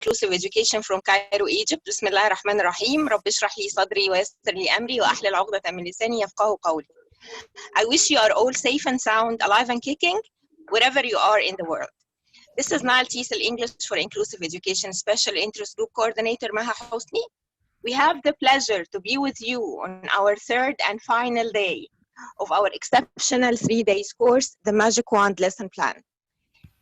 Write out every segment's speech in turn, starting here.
Inclusive Education from Cairo, Egypt. بسم الله الرحمن الرحيم. رب اشرح لي صدري ويسر لي أمري وأحلل عقدة من لساني يفقهوا قولي. I wish you are all safe and sound, alive and kicking, wherever you are in the world. This is Nile TESOL English for Inclusive Education Special Interest Group Coordinator Maha Hosni. We have the pleasure to be with you on our third and final day of our exceptional 3-day course, The Magic Wand Lesson Plan.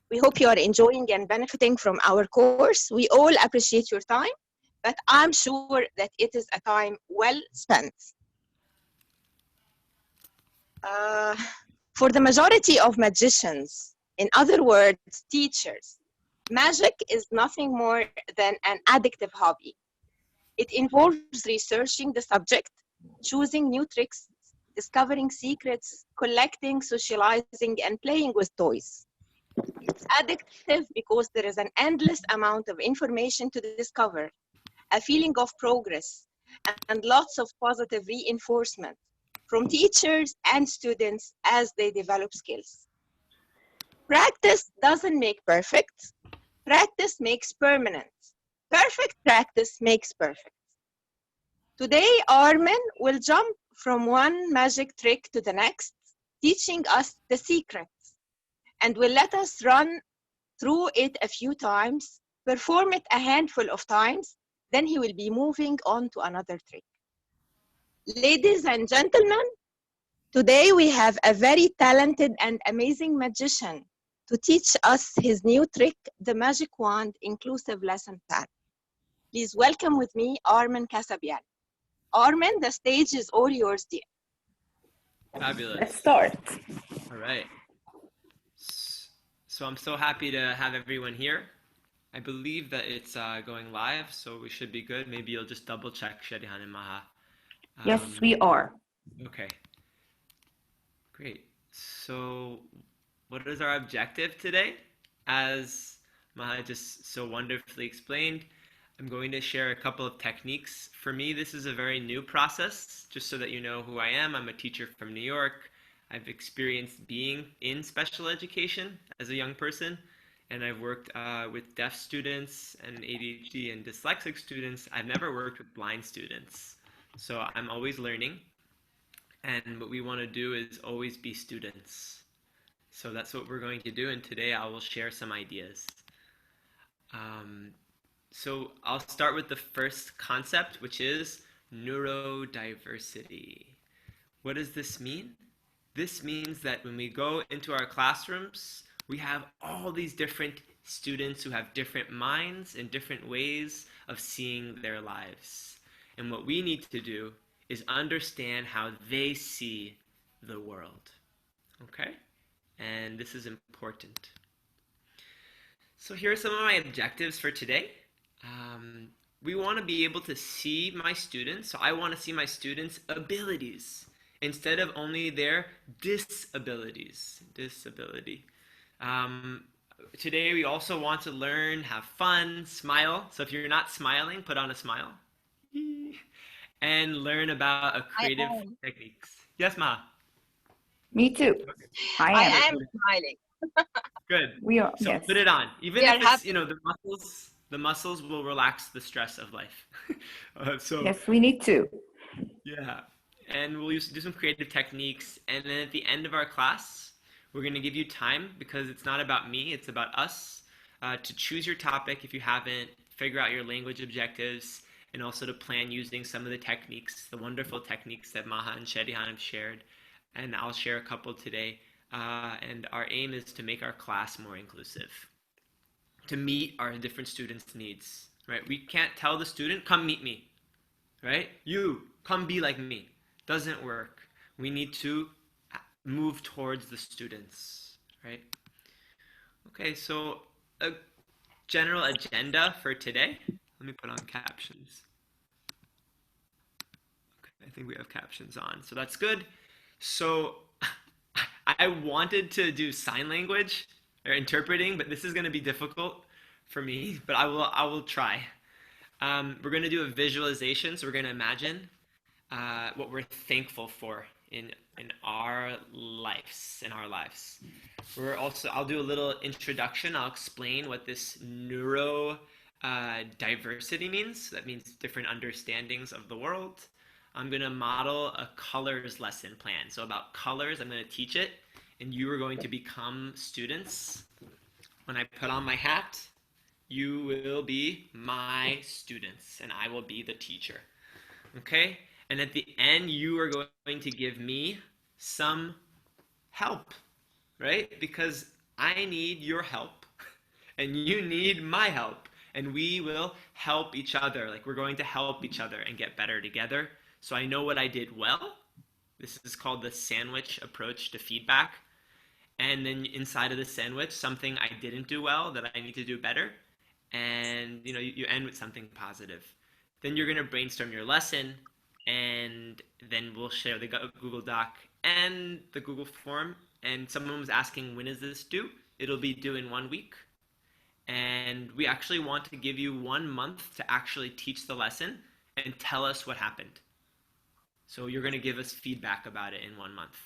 We hope you are enjoying and benefiting from our course. We all appreciate your time, but I'm sure that it is a time well spent. For the majority of magicians, in other words, teachers, magic is nothing more than an addictive hobby. It involves researching the subject, choosing new tricks, discovering secrets, collecting, socializing, and playing with toys. It's addictive because there is an endless amount of information to discover, a feeling of progress, and lots of positive reinforcement from teachers and students as they develop skills. Practice doesn't make perfect. Practice makes permanent. Perfect practice makes perfect. Today, Armin will jump from one magic trick to the next, teaching us the secrets, and will let us run through it a few times, perform it a handful of times, then he will be moving on to another trick. Ladies and gentlemen, today we have a very talented and amazing magician to teach us his new trick, the Magic Wand Inclusive Lesson Plan. Please welcome with me Armin Kasabian. Armin, the stage is all yours, dear. Fabulous. Let's start. All right. So I'm so happy to have everyone here. I believe that it's going live, so we should be good. Maybe you'll just double check, Shadihan and Maha. Yes, we are. Okay. Great. So what is our objective today? As Maha just so wonderfully explained, I'm going to share a couple of techniques. For me, this is a very new process, just so that you know who I am. I'm a teacher from New York. I've experienced being in special education as a young person, and I've worked with deaf students and ADHD and dyslexic students. I've never worked with blind students. So I'm always learning, and what we want to do is always be students. So that's what we're going to do, and today I will share some ideas. So I'll start with the first concept, which is neurodiversity. What does this mean? This means that when we go into our classrooms, we have all these different students who have different minds and different ways of seeing their lives. And what we need to do is understand how they see the world. Okay? And this is important. So here are some of my objectives for today. We want to be able to see my students. So I want to see my students' abilities instead of only their disabilities. Today we also want to learn, have fun, smile. So if you're not smiling, put on a smile. And learn about creative techniques. Yes, Ma? Me too. I am smiling. Good. We are. So yes. put it on. Even if it's, the muscles will relax the stress of life. Yes, we need to. Yeah. And we'll do some creative techniques. And then at the end of our class, we're going to give you time, because it's not about me, it's about us, to choose your topic if you haven't, figure out your language objectives, and also to plan using some of the techniques, the wonderful techniques that Maha and Shadihan have shared. And I'll share a couple today. And our aim is to make our class more inclusive, to meet our different students' needs, right? We can't tell the student, come meet me, right? You, come be like me. Doesn't work. We need to move towards the students, right? Okay, so a general agenda for today. Let me put on captions. Okay, I think we have captions on, so that's good. So I wanted to do sign language or interpreting, but this is going to be difficult for me, but I will try. We're going to do a visualization, so we're going to imagine what we're thankful for in our lives. I'll do a little introduction. I'll explain what this neuro diversity means. That means different understandings of the world. I'm going to model a colors lesson plan. So about colors, I'm going to teach it, and you are going to become students. When I put on my hat, you will be my students, and I will be the teacher. Okay? And at the end, you are going to give me some help, right? Because I need your help, and you need my help, and we will help each other. Like, we're going to help each other and get better together. So I know what I did well. This is called the sandwich approach to feedback. And then inside of the sandwich, something I didn't do well that I need to do better. And you end with something positive. Then you're going to brainstorm your lesson, and then we'll share the Google Doc and the Google form. And someone was asking, when is this due? It'll be due in 1 week. And we actually want to give you 1 month to actually teach the lesson and tell us what happened. So you're going to give us feedback about it in 1 month.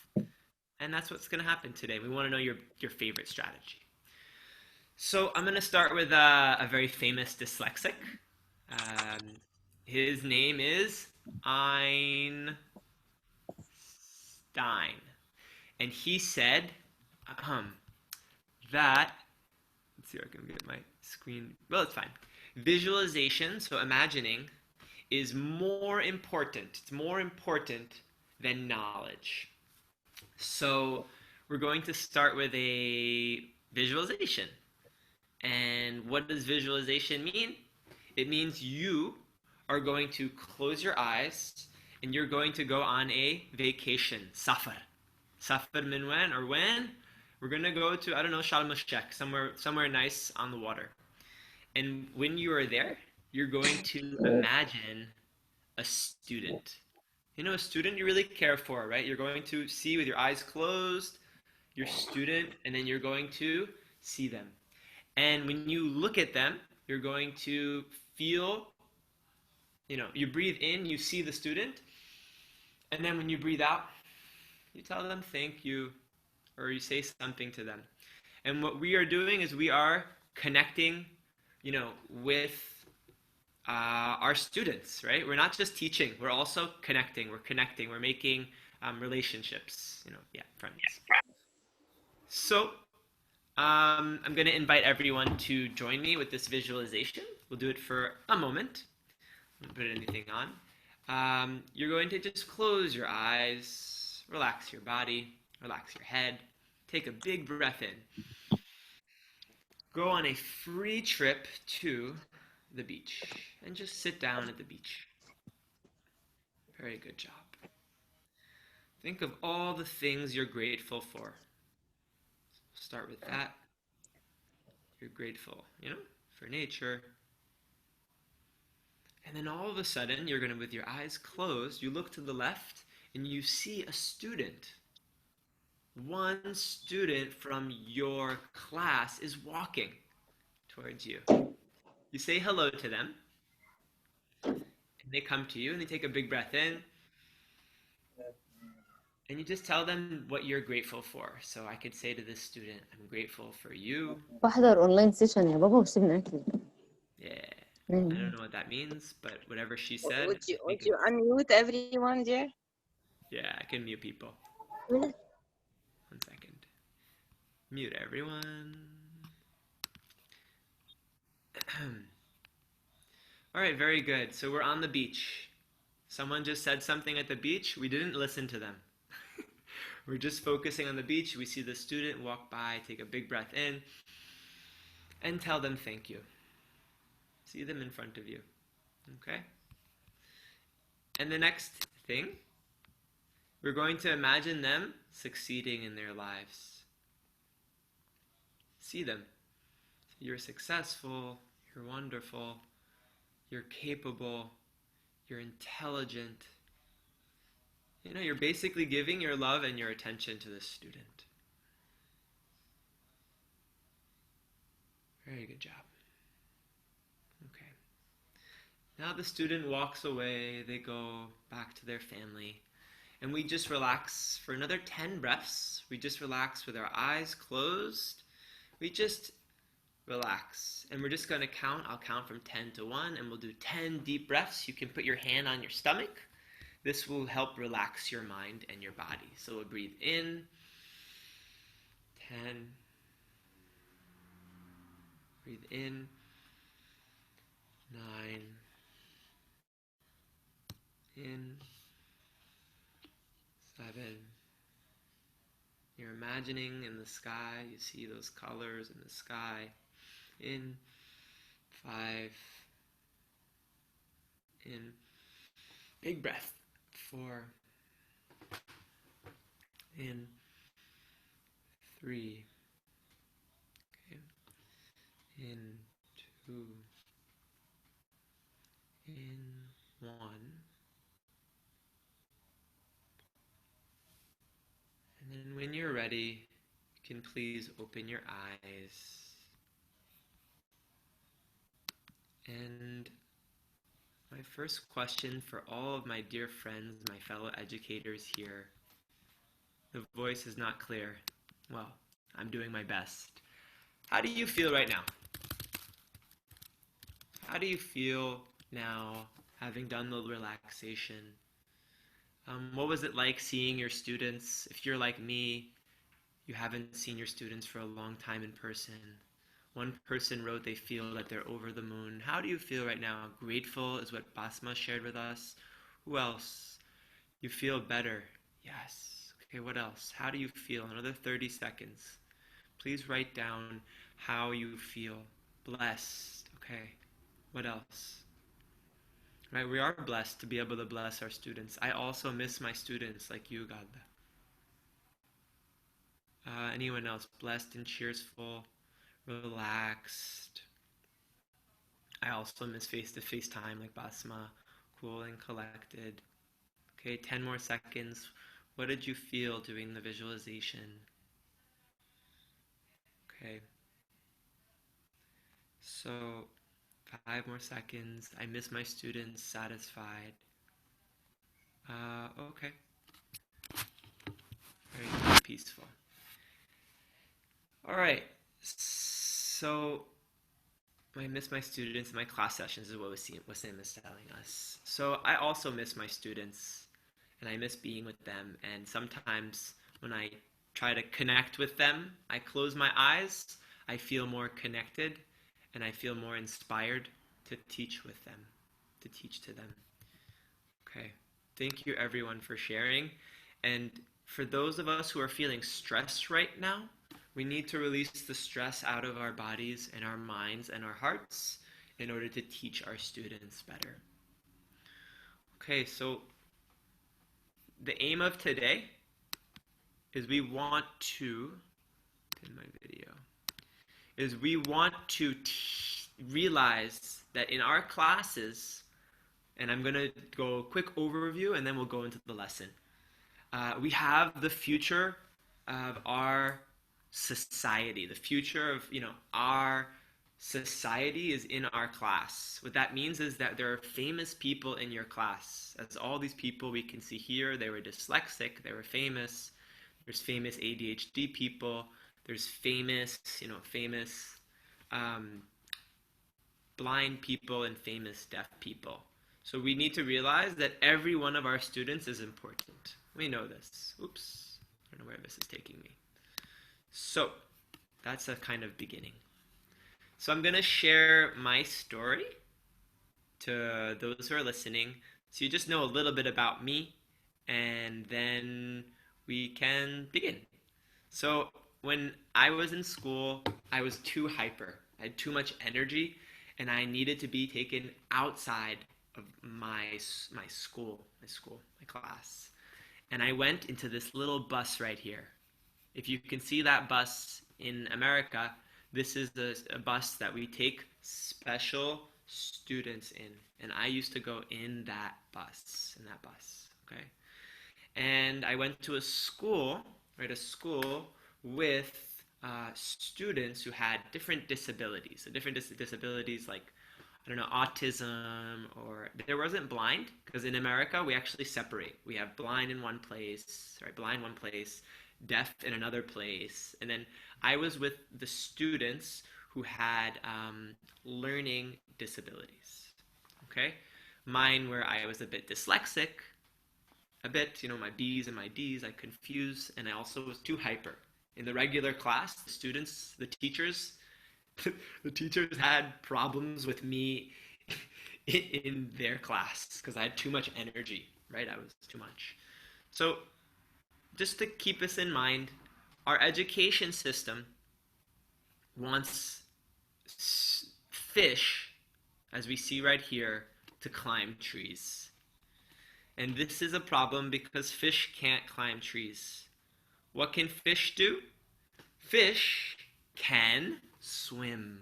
And that's what's going to happen today. We want to know your favorite strategy. So I'm going to start with a very famous dyslexic. His name is Einstein. And he said that, let's see if I can get my screen. Well, it's fine. Visualization, so imagining, is more important. It's more important than knowledge. So we're going to start with a visualization. And what does visualization mean? It means you are going to close your eyes and you're going to go on a vacation, safar. Safar min when or when? We're going to go to, I don't know, Sharm el-Sheikh, somewhere nice on the water. And when you are there, you're going to imagine a student. A student you really care for, right? You're going to see with your eyes closed your student, and then you're going to see them. And when you look at them, you're going to feel, you breathe in, you see the student, and then when you breathe out, you tell them thank you, or you say something to them. And what we are doing is we are connecting, with our students, right? We're not just teaching, we're also connecting. We're making relationships, friends. So I'm going to invite everyone to join me with this visualization. We'll do it for a moment. Don't put anything on. You're going to just close your eyes, relax your body, relax your head, take a big breath in. Go on a free trip to the beach and just sit down at the beach. Very good job. Think of all the things you're grateful for. Start with that. You're grateful, for nature. And then all of a sudden, you're going to, with your eyes closed, you look to the left and you see a student. One student from your class is walking towards you. You say hello to them. And they come to you and they take a big breath in. And you just tell them what you're grateful for. So I could say to this student, I'm grateful for you. بحضر اونلاين سيشن يا بابا وسيبنا اكل. Yeah. I don't know what that means, but whatever she said. Would you unmute everyone there? Yeah, I can mute people. 1 second. Mute everyone. All right, very good. So we're on the beach. Someone just said something at the beach. We didn't listen to them. We're just focusing on the beach. We see the student walk by, take a big breath in, and tell them thank you. See them in front of you. Okay? And the next thing, we're going to imagine them succeeding in their lives. See them. You're successful, you're wonderful, you're capable, you're intelligent. You're basically giving your love and your attention to the student. Very good job. Okay. Now the student walks away, they go back to their family, and we just relax for another 10 breaths. We just relax with our eyes closed. We just relax. And we're just going to count. I'll count from 10 to 1, and we'll do 10 deep breaths. You can put your hand on your stomach. This will help relax your mind and your body. So we'll breathe in, 10. Breathe in, 9. In, 7. You're imagining in the sky, you see those colors in the sky. In, 5. In, big breath. 4. In, 3. Okay. In, 2. In, 1. And then when you're ready, you can please open your eyes. And my first question for all of my dear friends, my fellow educators here, the voice is not clear. Well, I'm doing my best. How do you feel right now? How do you feel now, having done the relaxation? What was it like seeing your students? If you're like me, you haven't seen your students for a long time in person. One person wrote they feel that they're over the moon. How do you feel right now? Grateful is what Basma shared with us. Who else? You feel better. Yes. Okay, what else? How do you feel? Another 30 seconds. Please write down how you feel. Blessed. Okay. What else? Right, we are blessed to be able to bless our students. I also miss my students like you, God. Anyone else? Blessed and cheerful, relaxed. I also miss face-to-face time like Basma, cool and collected. Okay, 10 more seconds. What did you feel doing the visualization? Okay. So, 5 more seconds. I miss my students, satisfied. Okay. Very peaceful. All right. So, I miss my students in my class sessions is what Wasim is telling us. So, I also miss my students, and I miss being with them. And sometimes when I try to connect with them, I close my eyes, I feel more connected, and I feel more inspired to teach with them, to teach to them. Okay. Thank you everyone for sharing. And for those of us who are feeling stressed right now, we need to release the stress out of our bodies and our minds and our hearts in order to teach our students better. Okay, so the aim of today is we want to realize that in our classes, and I'm going to go a quick overview and then we'll go into the lesson. We have the future of our society. The future of, our society is in our class. What that means is that there are famous people in your class. As all these people we can see here, they were dyslexic, they were famous. There's famous ADHD people. There's famous blind people and famous deaf people. So we need to realize that every one of our students is important. We know this. Oops, I don't know where this is taking me. So that's a kind of beginning. So I'm going to share my story to those who are listening, so you just know a little bit about me, and then we can begin. So when I was in school, I was too hyper. I had too much energy, and I needed to be taken outside of my class. And I went into this little bus right here. If you can see that bus in America, this is a bus that we take special students in. And I used to go in that bus, okay? And I went to a school with students who had different disabilities. So different disabilities like, autism, or there wasn't blind, because in America we actually separate. We have blind in one place, blind one place, deaf in another place. And then I was with the students who had learning disabilities. Okay? Mine where I was a bit dyslexic, a bit, my B's and my D's, I confuse, and I also was too hyper. In the regular class, the students, the teachers, the teachers had problems with me in their class because I had too much energy, right? I was too much. So just to keep this in mind, our education system wants fish, as we see right here, to climb trees. And this is a problem because fish can't climb trees. What can fish do? Fish can swim.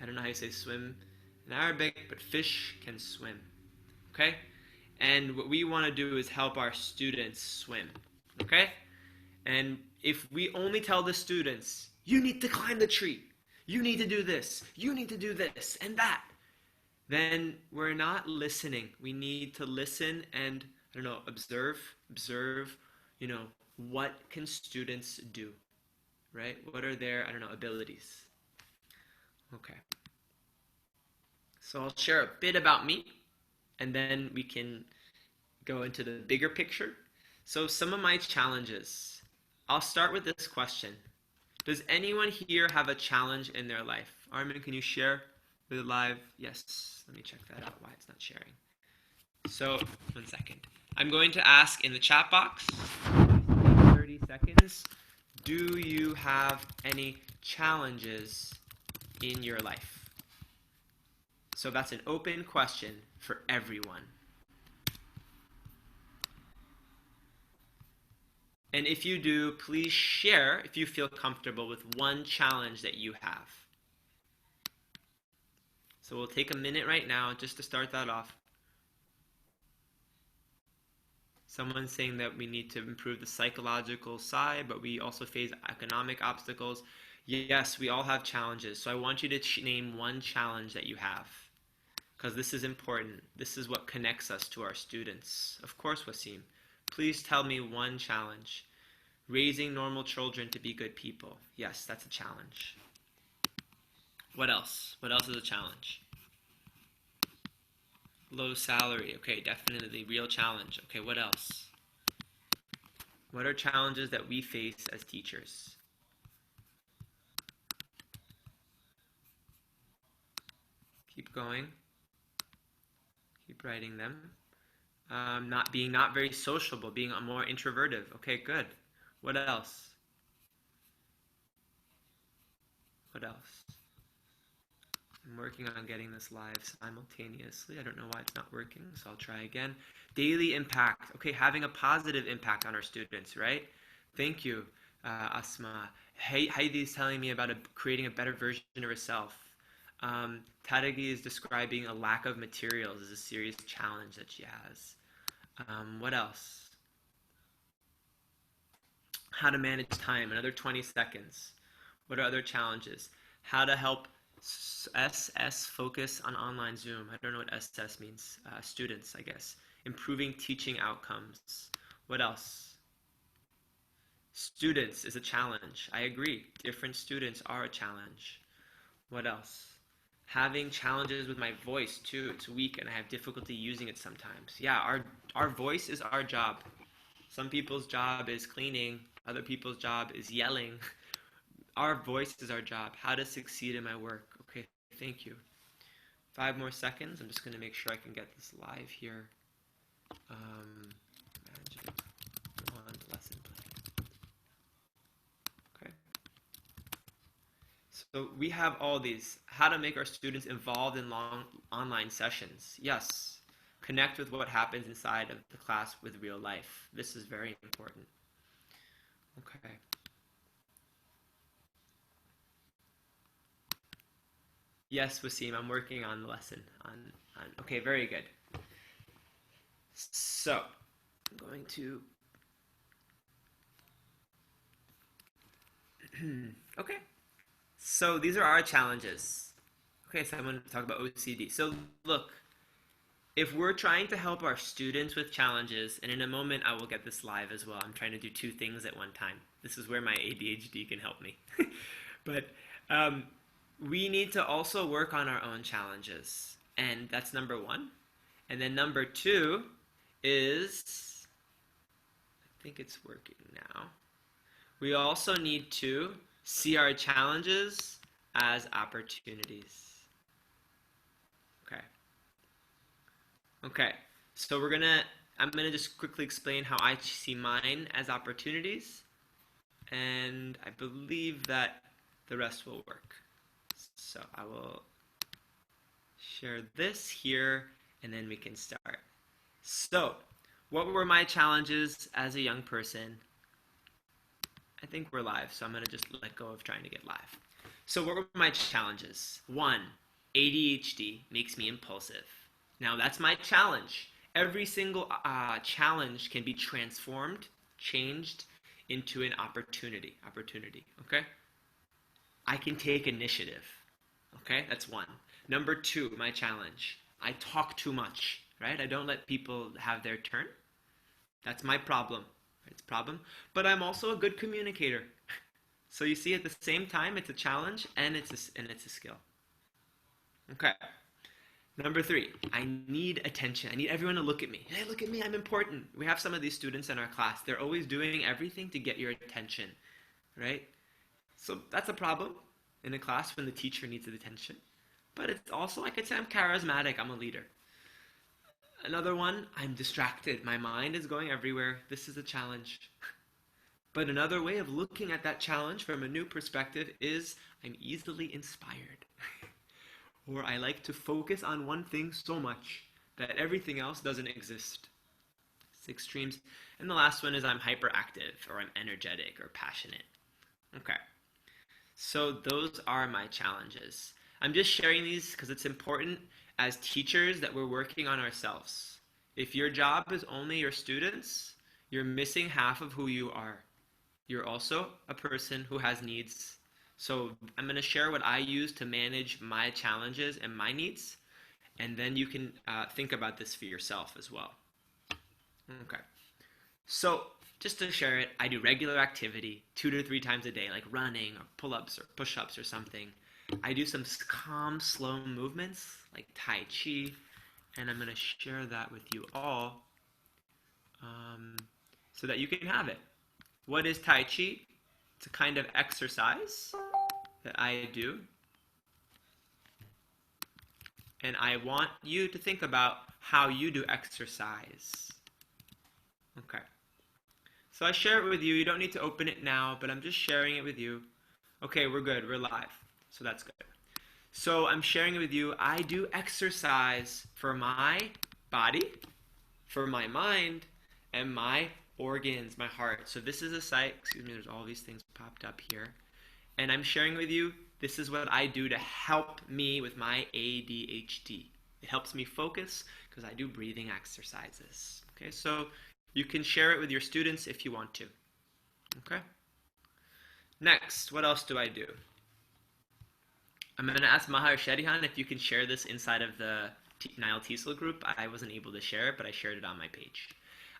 I don't know how you say swim in Arabic, but fish can swim. Okay? And what we want to do is help our students swim. Okay? And if we only tell the students, you need to climb the tree, you need to do this, you need to do this and that, then we're not listening. We need to listen and, observe, what can students do, right? What are their, abilities? Okay. So I'll share a bit about me, and then we can go into the bigger picture. So some of my challenges. I'll start with this question. Does anyone here have a challenge in their life? Armin, can you share with live? Yes. Let me check that out, why it's not sharing. So, 1 second. I'm going to ask in the chat box, 30 seconds, do you have any challenges in your life? So that's an open question for everyone. And if you do, please share if you feel comfortable with one challenge that you have. So we'll take a minute right now just to start that off. Someone's saying that we need to improve the psychological side, but we also face economic obstacles. Yes, we all have challenges. So I want you to name one challenge that you have, because this is important. This is what connects us to our students. Of course, Wasim. Please tell me one challenge. Raising normal children to be good people. Yes, that's a challenge. What else? What else is a challenge? Low salary. Okay, definitely real challenge. Okay, what else? What are challenges that we face as teachers? Keep going. Keep writing them. Not very sociable, being more introverted. Okay, good. What else? What else? I'm working on getting this live simultaneously. I don't know why it's not working, so I'll try again. Daily impact. Okay, having a positive impact on our students, right? Thank you, Asma. Heidi is telling me about creating a better version of herself. Tadagi is describing a lack of materials as a serious challenge that she has. What else? How to manage time, another 20 seconds. What are other challenges? How to help SS focus on online Zoom. I don't know what SS means. Students, I guess. Improving teaching outcomes. What else? Students is a challenge. I agree. Different students are a challenge. What else? Having challenges with my voice too. It's weak and I have difficulty using it sometimes. Yeah, our voice is our job. Some people's job is cleaning. Other people's job is yelling. Our voice is our job. How to succeed in my work. Okay, thank you. 5 more seconds. I'm just going to make sure I can get this live here. Managing on lesson plan. Okay. So we have all these. How to make our students involved in long online sessions. Yes. Connect with what happens inside of the class with real life. This is very important. Okay. Yes, Wasim, I'm working on the lesson. Okay, very good. So, I'm going to... Okay. So, these are our challenges. Okay, so I'm going to talk about OCD. So, look, if we're trying to help our students with challenges, and in a moment I will get this live as well. I'm trying to do 2 things at one time. This is where my ADHD can help me. But we need to also work on our own challenges. And that's number one. And then number two is, I think it's working now. We also need to see our challenges as opportunities. Okay, so I'm gonna just quickly explain how I see mine as opportunities, and I believe that the rest will work. So I will share this here, and then we can start. So, what were my challenges as a young person? I think we're live, so I'm gonna just let go of trying to get live. So what were my challenges? 1, ADHD makes me impulsive. Now that's my challenge. Every single challenge can be transformed, changed into an opportunity, okay? I can take initiative, okay? That's 1. Number 2, my challenge. I talk too much, right? I don't let people have their turn. That's my problem. It's a problem. But I'm also a good communicator. So you see, at the same time, it's a challenge and it's a skill. Okay. Number 3, I need attention. I need everyone to look at me. Hey, look at me, I'm important. We have some of these students in our class. They're always doing everything to get your attention, right? So that's a problem in a class when the teacher needs attention. But it's also, I could say I'm charismatic, I'm a leader. Another one, I'm distracted. My mind is going everywhere. This is a challenge. But another way of looking at that challenge from a new perspective is I'm easily inspired. Or I like to focus on one thing so much that everything else doesn't exist. It's extremes. And the last one is I'm hyperactive, or I'm energetic, or passionate. Okay. So those are my challenges. I'm just sharing these because it's important as teachers that we're working on ourselves. If your job is only your students, you're missing half of who you are. You're also a person who has needs. So I'm going to share what I use to manage my challenges and my needs, and then you can think about this for yourself as well. Okay. So just to share it, I do regular activity 2 to 3 times a day, like running or pull-ups or push-ups or something. I do some calm, slow movements like Tai Chi, and I'm going to share that with you all so that you can have it. What is Tai Chi? It's a kind of exercise that I do. And I want you to think about how you do exercise. Okay. So I share it with you. You don't need to open it now, but I'm just sharing it with you. Okay, we're good. We're live. So that's good. So I'm sharing it with you. I do exercise for my body, for my mind, and my organs, my heart. So this is a site, excuse me, there's all these things popped up here. And I'm sharing with you, this is what I do to help me with my ADHD. It helps me focus because I do breathing exercises. Okay, so you can share it with your students if you want to. Okay? Next, what else do I do? I'm going to ask Maha or Sherihan if you can share this inside of the Nile TESOL group. I wasn't able to share it, but I shared it on my page.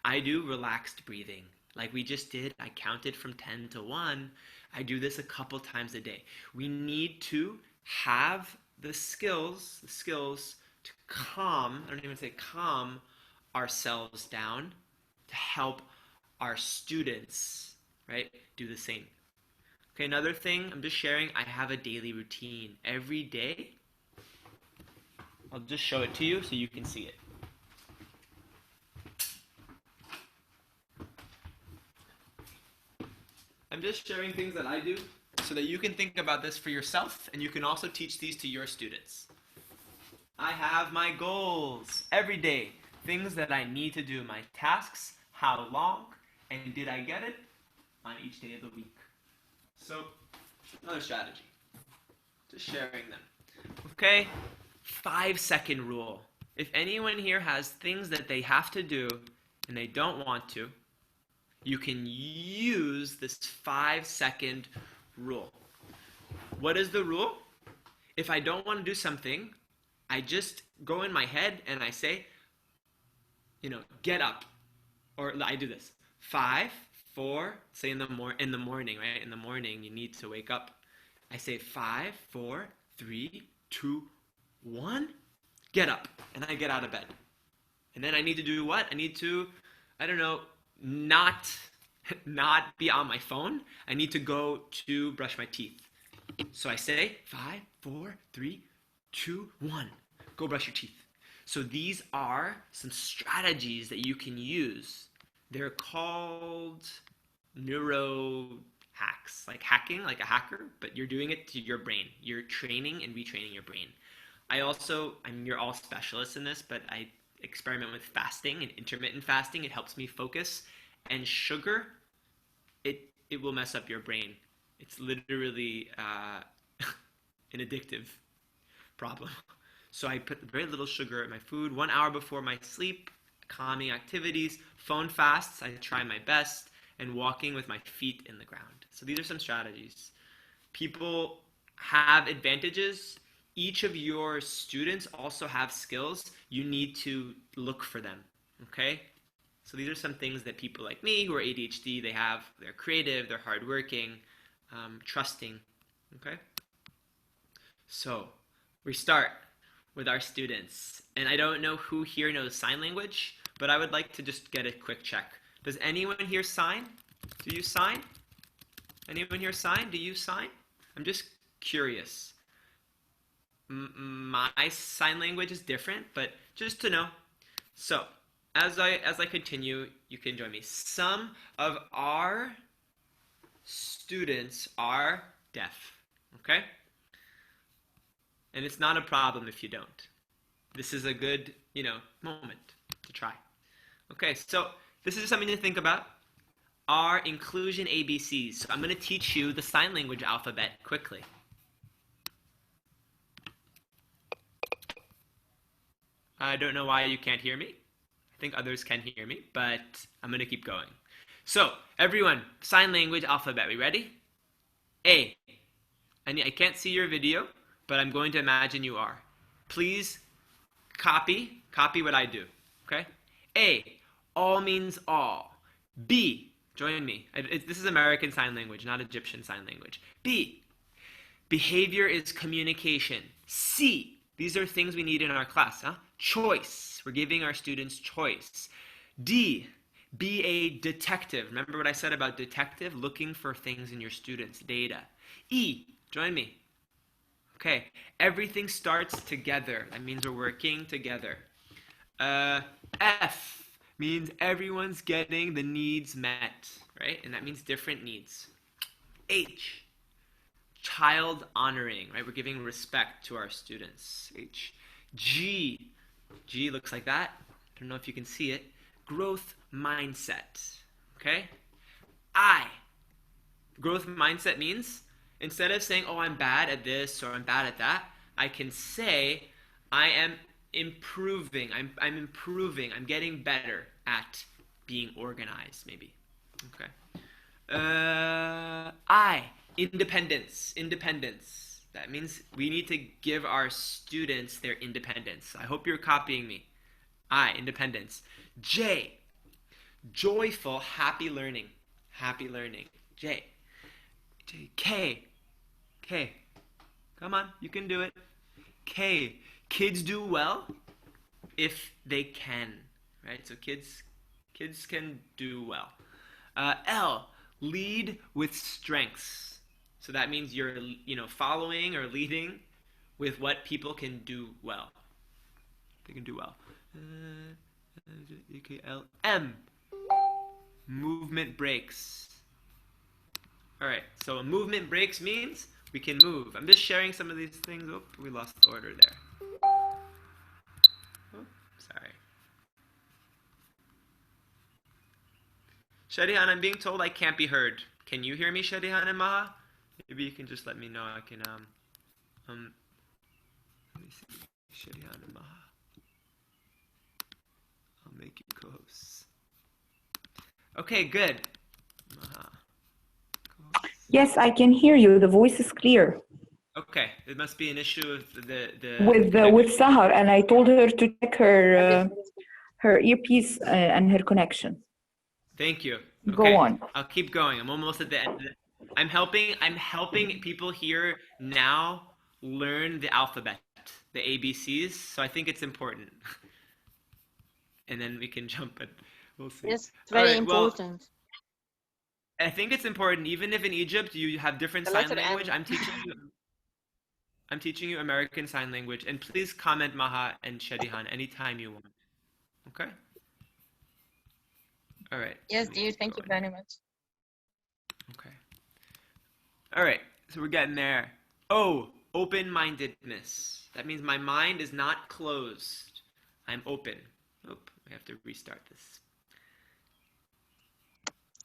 I do relaxed breathing. Like we just did, I counted from 10 to 1. I do this a couple times a day. We need to have the skills to calm, I don't even say calm ourselves down to help our students, right, do the same. Okay, another thing I'm just sharing, I have a daily routine. Every day, I'll just show it to you so you can see it. I'm just sharing things that I do so that you can think about this for yourself and you can also teach these to your students. I have my goals every day, things that I need to do, my tasks, how long, and did I get it on each day of the week. So, another strategy, just sharing them. Okay, 5-second rule. If anyone here has things that they have to do and they don't want to, you can use this 5-second rule. What is the rule? If I don't want to do something, I just go in my head and I say, get up. Or I do this. 5, 4, say in the morning, right? In the morning, you need to wake up. I say 5, 4, 3, 2, 1. Get up. And I get out of bed. And then I need to do what? I need to, I don't know, not be on my phone. I need to go to brush my teeth. So I say 5, 4, 3, 2, 1. Go brush your teeth. So these are some strategies that you can use. They're called Neuro Hacks, like hacking, like a hacker, but you're doing it to your brain. You're training and retraining your brain. You're all specialists in this, but I experiment with fasting and intermittent fasting. It helps me focus. And sugar, it will mess up your brain. It's literally an addictive problem. So I put very little sugar in my food. 1 hour before my sleep, calming activities, phone fasts, I try my best, and walking with my feet in the ground. So these are some strategies. People have advantages. Each of your students also have skills. You need to look for them, okay? So these are some things that people like me who are ADHD, they have. They're creative, they're hardworking, trusting, okay? So we start with our students. And I don't know who here knows sign language, but I would like to just get a quick check. Does anyone here sign? Do you sign? Anyone here sign? Do you sign? I'm just curious. My sign language is different, but just to know. So as I continue, you can join me. Some of our students are deaf, okay? And it's not a problem if you don't. This is a good, moment to try. Okay, so this is something to think about. Our inclusion ABCs. So I'm going to teach you the sign language alphabet quickly. I don't know why you can't hear me. I think others can hear me, but I'm going to keep going. So, everyone, sign language alphabet. We ready? A. I can't see your video, but I'm going to imagine you are. Please copy what I do, okay? A. All means all. B. Join me. This is American Sign Language, not Egyptian Sign Language. B. Behavior is communication. C. These are things we need in our class, huh? Choice. We're giving our students choice. D. Be a detective. Remember what I said about detective? Looking for things in your students' data. E. Join me. Okay. Everything starts together. That means we're working together. F means everyone's getting the needs met, right? And that means different needs. H. Child honoring, right? We're giving respect to our students. H. G. G looks like that. I don't know if you can see it. Growth mindset, okay? I. Growth mindset means instead of saying, oh, I'm bad at this or I'm bad at that, I can say, I am improving. I'm improving. I'm getting better at being organized, maybe. Okay. I. Independence. Independence. That means we need to give our students their independence. I hope you're copying me. I. Independence. J. Joyful, happy learning. Happy learning. J. K. K. Come on, you can do it. K. Kids do well if they can, right? So kids can do well. L. Lead with strengths. So that means you're, following or leading with what people can do well. They can do well. M. Movement breaks. All right, so movement breaks means we can move. I'm just sharing some of these things. Oh, we lost the order there. Oh, sorry. Shadihan, I'm being told I can't be heard. Can you hear me, Shadihan and Maha? Maybe you can just let me know. I can, let me see. Shadihan and Maha. I'll make you co-hosts. Okay, good. Maha. Yes, I can hear you. The voice is clear. Okay, it must be an issue with with Sahar, and I told her to check her earpiece and her connection. Thank you. Go Okay, on. I'll keep going. I'm almost at the end. I'm helping people here now learn the alphabet, the ABCs. So I think it's important. And then we can jump and we'll see. Yes, All very right. Well, important. I think it's important, even if in Egypt you have different The sign letter language. N. I'm teaching you American Sign Language, and please comment Maha and Shadihan anytime you want. Okay? All right. Yes, Let me dear. keep Thank you going very here. much. Okay. All right. So we're getting there. Oh, open-mindedness. That means my mind is not closed. I'm open. Oh, I have to restart this.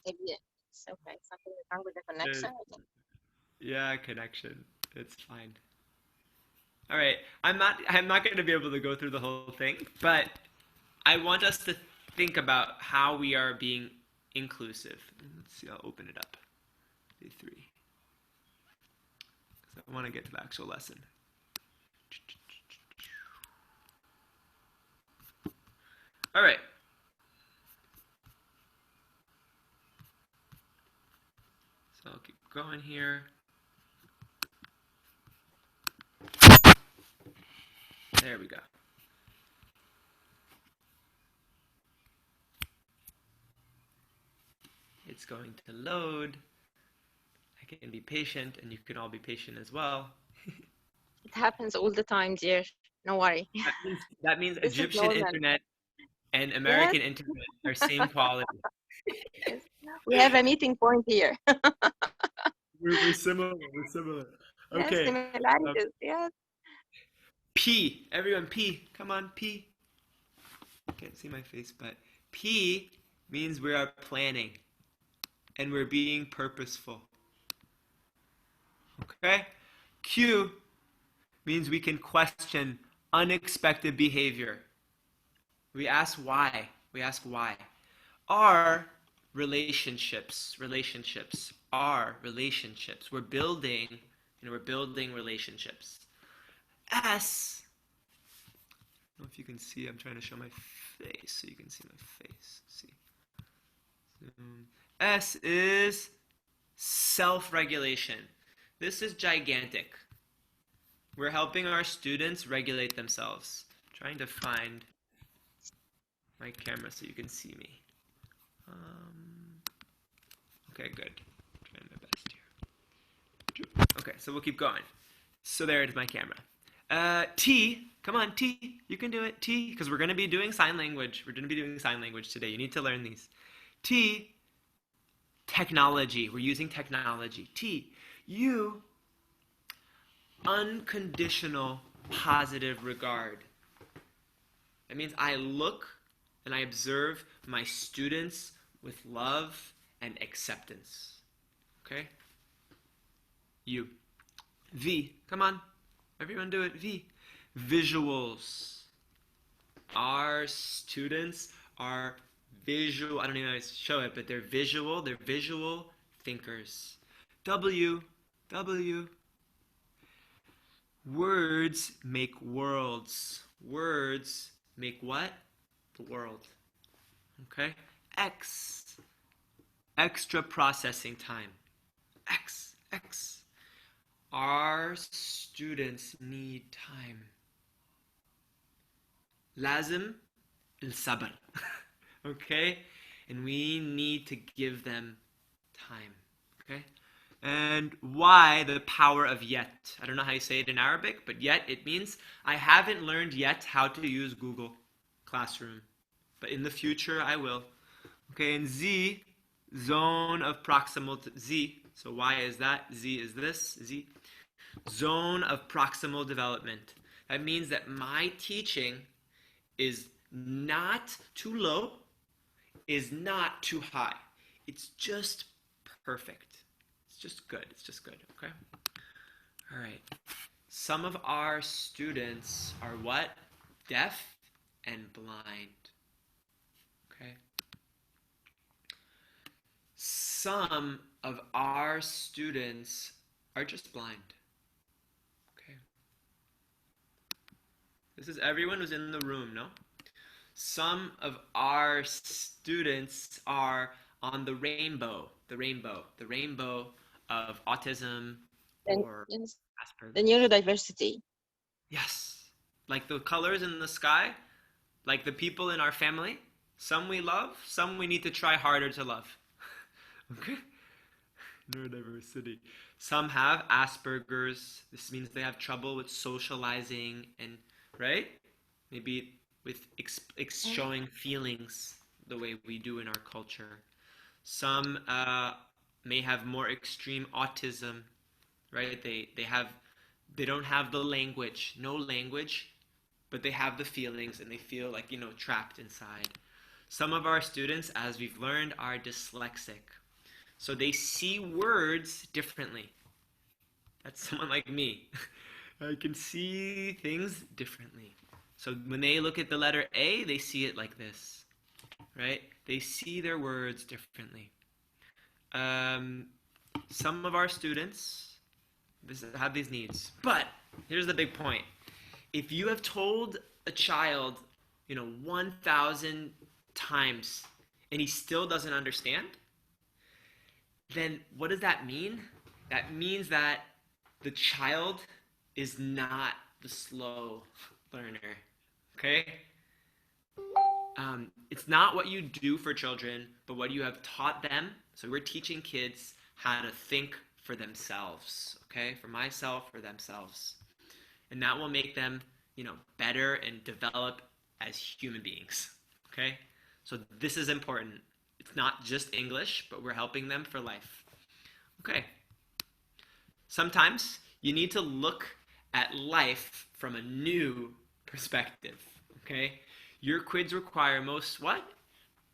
Maybe it's okay. Something wrong with the connection. Yeah, connection. It's fine. All right. I'm not going to be able to go through the whole thing, but I want us to think about how we are being inclusive. Let's see, I'll open it up. Day 3. Because I want to get to the actual lesson. All right. So I'll keep going here. There we go. It's going to load. I can be patient, and you can all be patient as well. It happens all the time, dear. No worry. That means This is Egyptian normal. internet and Yes, American internet are same quality. yes. We have a meeting point here. We're similar. We're similar. Yes, Okay. similarities. Yes. P. Everyone, P. Come on, P. Can't see my face, but P means we are planning and we're being purposeful. Okay? Q means we can question unexpected behavior. We ask why. We ask why. R, relationships. Relationships. R, relationships. We're building relationships. S, I don't know if you can see, I'm trying to show my face so you can see my face. See. S is self-regulation. This is gigantic. We're helping our students regulate themselves. I'm trying to find my camera so you can see me. Okay, good. I'm trying my best here. Okay, so we'll keep going. So there is my camera. T, come on, T, you can do it, T, because we're going to be doing sign language. We're going to be doing sign language today. You need to learn these. T, technology. We're using technology. T, U, unconditional positive regard. That means I look and I observe my students with love and acceptance. Okay? U. V, come on. Everyone do it. V. Visuals. Our students are visual. I don't even know how to show it, but they're visual. They're visual thinkers. W. W. Words make worlds. Words make what? The world. Okay? X. Extra processing time. X. X. Our students need time. Lazim al-sabr. Okay? And we need to give them time. Okay? And why the power of yet? I don't know how you say it in Arabic, but yet it means I haven't learned yet how to use Google Classroom. But in the future, I will. Okay, and Z, zone of proximal Z. So why is that? Z is this, Z. Zone of proximal development. That means that my teaching is not too low, is not too high. It's just perfect. It's just good. It's just good. Okay? All right. Some of our students are what? Deaf and blind. Okay? Some of our students are just blind. Okay? This is everyone who's in the room, no? Some of our students are on the rainbow of autism And or yes, Asperger's. the neurodiversity. Yes. Like the colors in the sky, like the people in our family. Some we love, some we need to try harder to love. Okay? Neurodiversity. Some have Asperger's. This means they have trouble with socializing and, right? Maybe with showing feelings the way we do in our culture. Some may have more extreme autism, right? They don't have the language, no language, but they have the feelings and they feel like, trapped inside. Some of our students, as we've learned, are dyslexic. So they see words differently. That's someone like me. I can see things differently. So when they look at the letter A, they see it like this, right? They see their words differently. Some of our students have these needs. But here's the big point. If you have told a child, 1,000 times and he still doesn't understand, then what does that mean? That means that the child is not the slow learner. Okay? It's not what you do for children, but what you have taught them. So we're teaching kids how to think for themselves. Okay? For myself, for themselves. And that will make them, better and develop as human beings. Okay? So this is important. It's not just English, but we're helping them for life. Okay. Sometimes you need to look at life from a new perspective. Okay? Your kids require most what?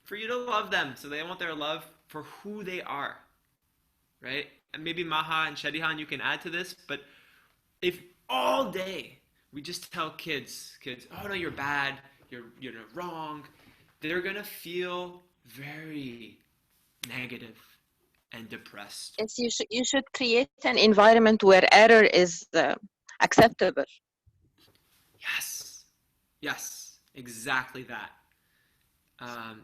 For you to love them. So they want their love for who they are. Right? And maybe Maha and Shadihan, you can add to this, but if all day we just tell kids, oh no, you're bad, you're wrong, they're gonna feel very negative and depressed. Yes, you should create an environment where error is acceptable. Yes, exactly that.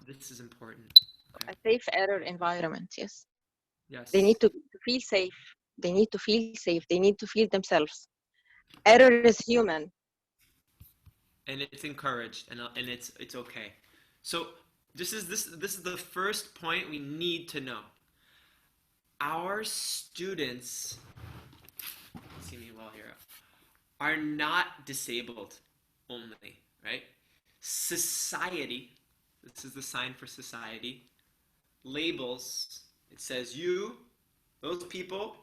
This is important. Okay. A safe error environment, yes. Yes. They need to feel safe. They need to feel safe. They need to feel themselves. Error is human. And it's encouraged, and it's okay. So this is the first point we need to know. Our students, see me well here, are not disabled only, right? Society, this is the sign for society, labels, it says you, those people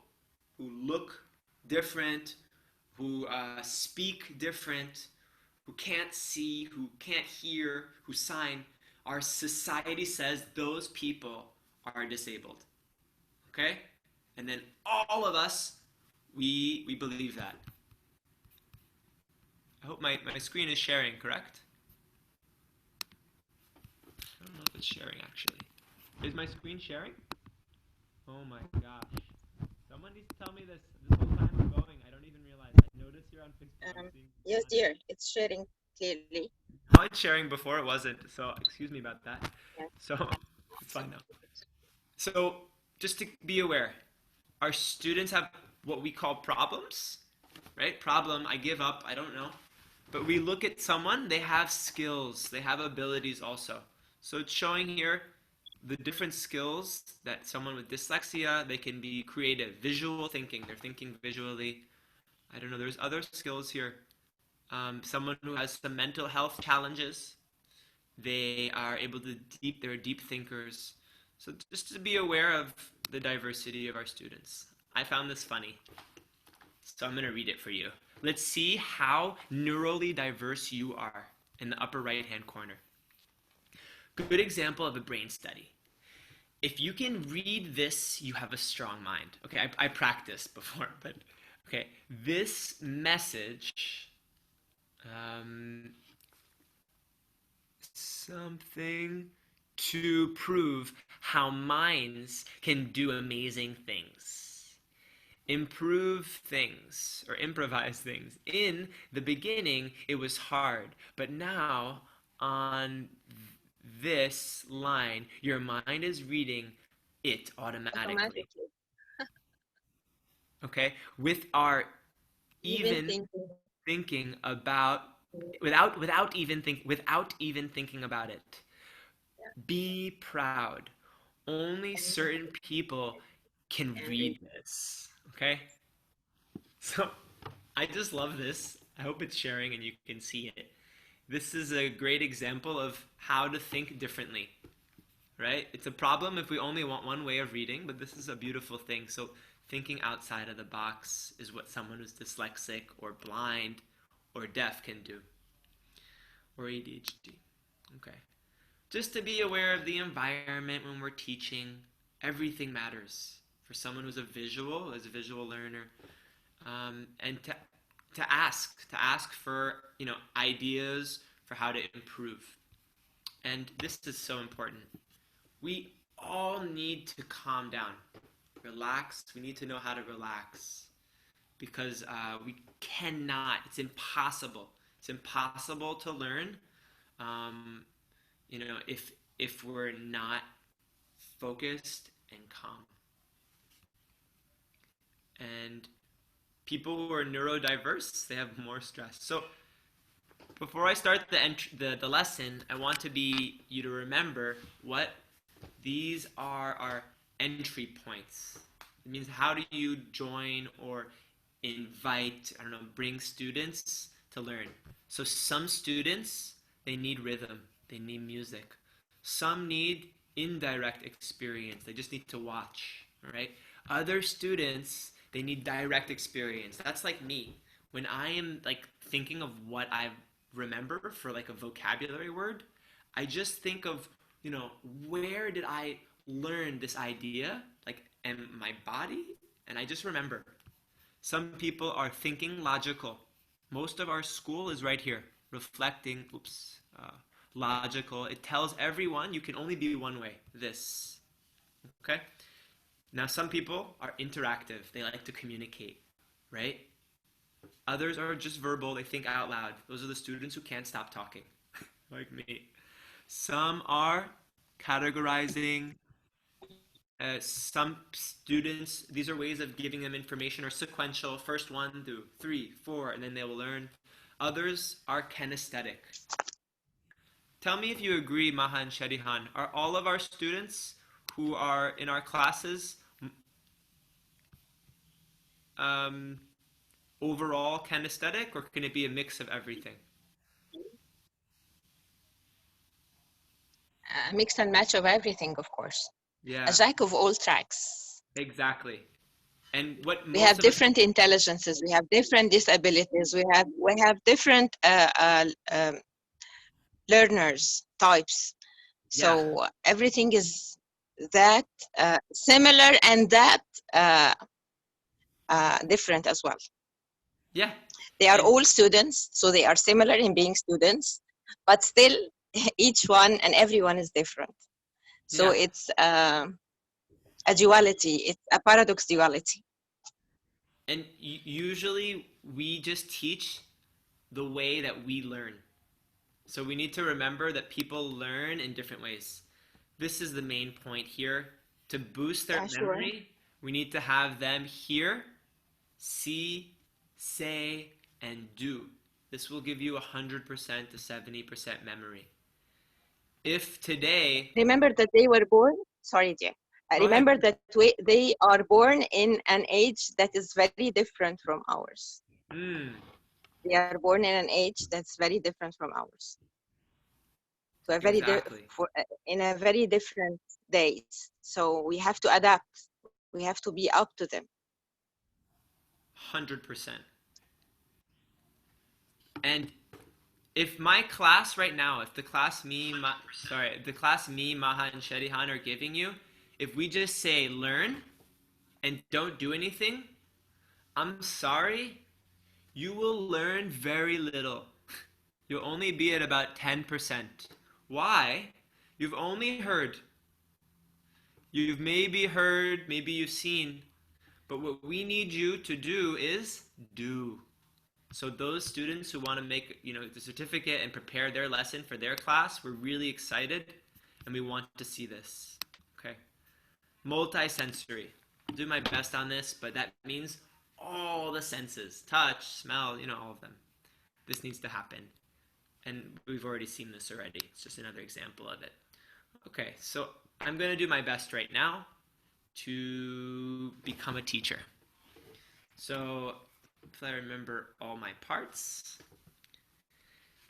who look different, who speak different, who can't see, who can't hear, who sign, our society says those people are disabled. Okay? And then all of us, we believe that. I hope my screen is sharing, correct? I don't know if it's sharing, actually. Is my screen sharing? Oh my gosh. Someone needs to tell me this whole time I'm going. I don't even realize. I noticed you're on Facebook. Yes, dear. It's sharing clearly. Oh, it's sharing before it wasn't, so excuse me about that. Yeah. So it's fine now. So just to be aware, our students have what we call problems, right? Problem, I give up, I don't know. But we look at someone, they have skills, they have abilities also. So it's showing here the different skills that someone with dyslexia, they can be creative, visual thinking, they're thinking visually. I don't know, there's other skills here. Someone who has some mental health challenges, they are able to they're deep thinkers. So just to be aware of the diversity of our students. I found this funny, so I'm going to read it for you. Let's see how neurally diverse you are in the upper right-hand corner. Good example of a brain study. If you can read this, you have a strong mind. Okay, I practiced before, but okay. This message, something to prove how minds can do amazing things. Improve things or improvise things. In the beginning, it was hard, but now on this line, your mind is reading it automatically. okay, with our even thinking about without even thinking about it. Be proud. Only certain people can read this. Okay? So I just love this. I hope it's sharing and you can see it. This is a great example of how to think differently. Right? It's a problem if we only want one way of reading, but this is a beautiful thing. So thinking outside of the box is what someone who's dyslexic or blind or deaf can do. Or ADHD. Okay. Just to be aware of the environment when we're teaching. Everything matters for someone who's a visual learner, and to ask for ideas for how to improve. And this is so important. We all need to calm down, relax. We need to know how to relax because we cannot. It's impossible. It's impossible to learn. If we're not focused and calm. And people who are neurodiverse, they have more stress. So before I start the lesson, I want you to remember what these are our entry points. It means how do you join or invite, bring students to learn. So some students, they need rhythm, they need music. Some need indirect experience. They just need to watch, all right? Other students, they need direct experience. That's like me. When I am thinking of what I remember for a vocabulary word, I just think of, where did I learn this idea? In my body? And I just remember. Some people are thinking logical. Most of our school is right here, reflecting, logical. It tells everyone you can only be one way, this. Okay? Now, some people are interactive. They like to communicate, right? Others are just verbal. They think out loud. Those are the students who can't stop talking, like me. Some are categorizing. Some students, these are ways of giving them information, are sequential. First 1 through 3, 4, and then they will learn. Others are kinesthetic. Tell me if you agree, Maha and Shadihan. Are all of our students who are in our classes overall kinesthetic, or can it be a mix of everything? A mix and match of everything, of course. Yeah. A jack of all tracks. Exactly. And what we have different intelligences, we have different disabilities, we have different learners types. So everything is that similar and that different as well. Yeah. They are all students, so they are similar in being students, but still each one and everyone is different. So it's a duality, it's a paradox duality. And usually we just teach the way that we learn. So we need to remember that people learn in different ways. This is the main point here. To boost their memory, we need to have them hear, see, say, and do. This will give you 100% to 70% memory. If today... Remember that they were born... Sorry, Jay. Remember that they are born in an age that is very different from ours. They are born in an age that's very different from ours. So in a very different days. So we have to adapt. We have to be up to them. 100%. And if my class right now, if the class me, Maha, and Shadihan are giving you, if we just say learn and don't do anything, I'm sorry, you will learn very little. You'll only be at about 10%. Why? You've only heard. You've maybe heard, maybe you've seen, but what we need you to do is do. So those students who want to make, the certificate and prepare their lesson for their class, we're really excited and we want to see this. Okay. Multisensory. I'll do my best on this, but that means all the senses, touch, smell, all of them. This needs to happen. And we've already seen this already. It's just another example of it. Okay, so I'm going to do my best right now to become a teacher. So if I remember all my parts,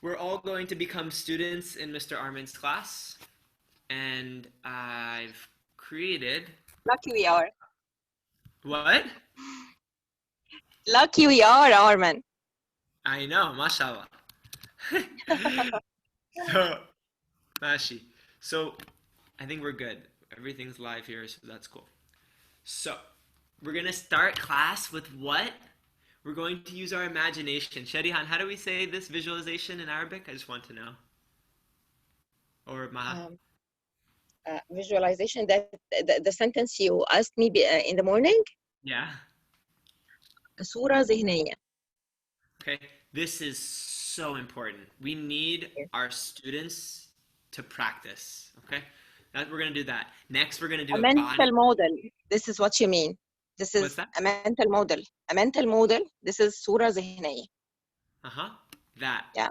we're all going to become students in Mr. Armin's class. And I've created... Lucky we are. What? Lucky we are, Armin. I know, mashallah. So, Mashi. So, I think we're good. Everything's live here, so that's cool. So, we're going to start class with what? We're going to use our imagination. Shadihan, how do we say this visualization in Arabic? I just want to know. Or Maha? Visualization, that the sentence you asked me in the morning. Yeah. صورة ذهنية. Okay, this is so important. We need our students to practice. Okay, we're gonna do that. Next, we're gonna do a mental model. This is what you mean. This is a mental model. A mental model. This is صورة ذهنية. That. Yeah.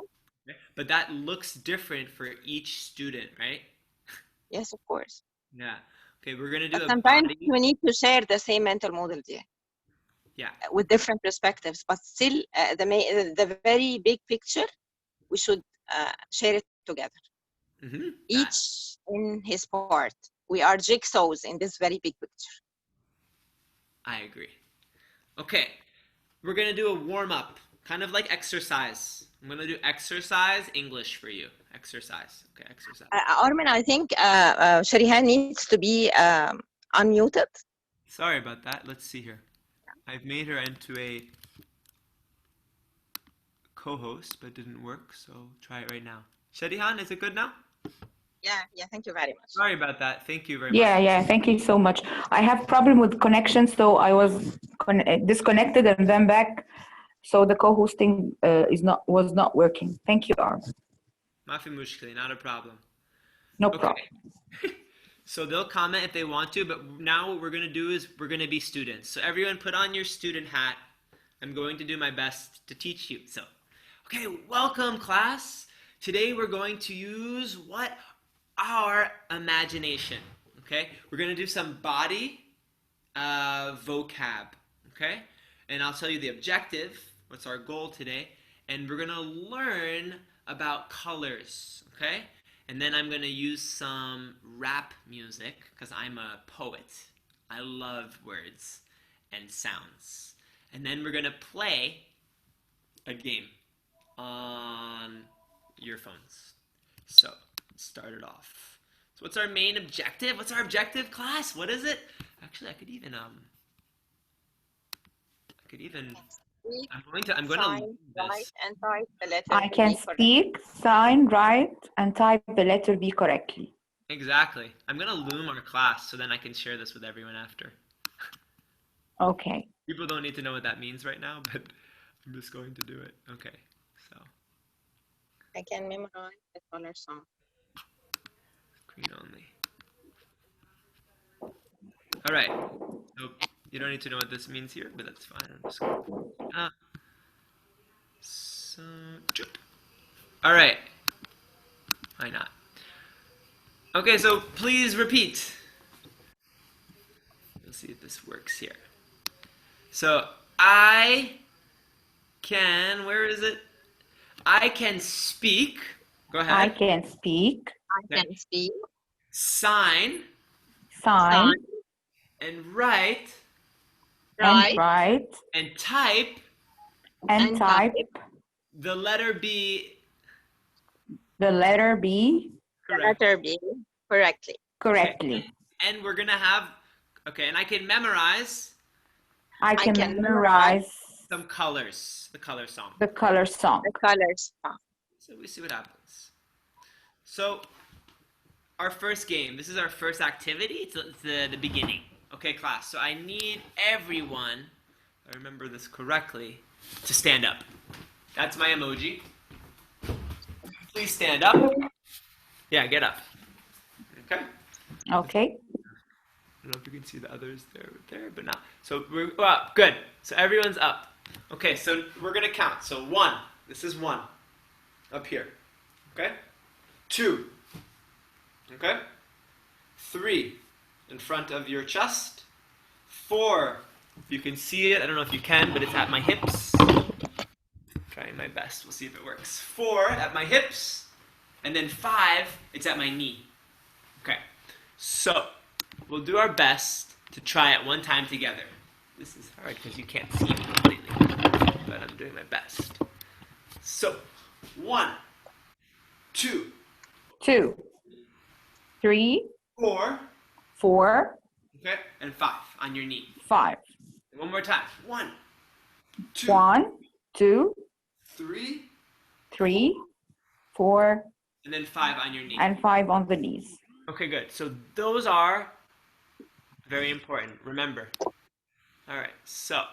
Okay. But that looks different for each student, right? Yes, of course. Yeah. Okay, we're gonna do but a sometimes body. you need to share the same mental model there. Yeah. With different perspectives, but still the very big picture, we should share it together. Each in his part. We are jigsaws in this very big picture. I agree. Okay, we're gonna do a warm-up, kind of like exercise. I'm gonna do exercise English for you. Exercise. Okay, exercise. Armin, I think Sharihan needs to be unmuted. Sorry about that. Let's see here. I've made her into a co-host, but it didn't work, so try it right now. Shadihan, is it good now? Yeah, thank you very much. Sorry about that. Thank you very much. Yeah, thank you so much. I have problem with connection, so I was disconnected and then back, so the co-hosting was not working. Thank you, Armin. Mafi mushkili, not a problem. No problem. So they'll comment if they want to, but now what we're going to do is we're going to be students. So everyone put on your student hat. I'm going to do my best to teach you. So, okay, welcome class. Today we're going to use what? Our imagination, okay? We're going to do some body vocab, okay? And I'll tell you the objective, what's our goal today, and we're going to learn about colors, okay? And then I'm going to use some rap music because I'm a poet. I love words and sounds. And then we're going to play a game on your phones. So, let's start it off. So what's our main objective? What's our objective, class? What is it? Actually, I could even I'm going to write and type the letter I can speak, sign, write, and type the letter B correctly. Exactly. I'm going to loom our class so then I can share this with everyone after. Okay. People don't need to know what that means right now, but I'm just going to do it. Okay. So I can memorize the color song. Screen only. All right. So you don't need to know what this means here, but that's fine. I'm just going to... All right. Why not? Okay, so please repeat. We'll see if this works here. So I can, where is it? I can speak. Go ahead. I can speak. I can speak. Sign. And write. And write. And type. And type. The letter B. The letter B. Correct. The letter B correctly. Correctly. Okay. And we're going to have, okay, and I can memorize. I can memorize some colors. The color song. The color song. The color song. So we see what happens. So our first game, this is our first activity. It's the beginning. Okay, class. So I need everyone, if I remember this correctly, to stand up. That's my emoji. Please stand up. Yeah, get up. Okay? Okay. don't know if you can see the others there, but not. So we're up. Good. So everyone's up. Okay, so we're going to count. So 1. This is 1. Up here. Okay? 2. Okay? 3. In front of your chest. 4. You can see it. I don't know if you can, but it's at my hips. Trying my best. We'll see if it works. 4 at my hips. And then 5, it's at my knee. Okay. So, we'll do our best to try it one time together. This is hard because you can't see me completely, but I'm doing my best. So, 1, 2, 2, 3, 4, 4, okay, and 5 on your knee. 5. One more time. 1, 2, 1, 2, 3, 3, 4, and then 5 on your knee. and 5 on the knees. Okay, good. So those are very important. Remember. All right. So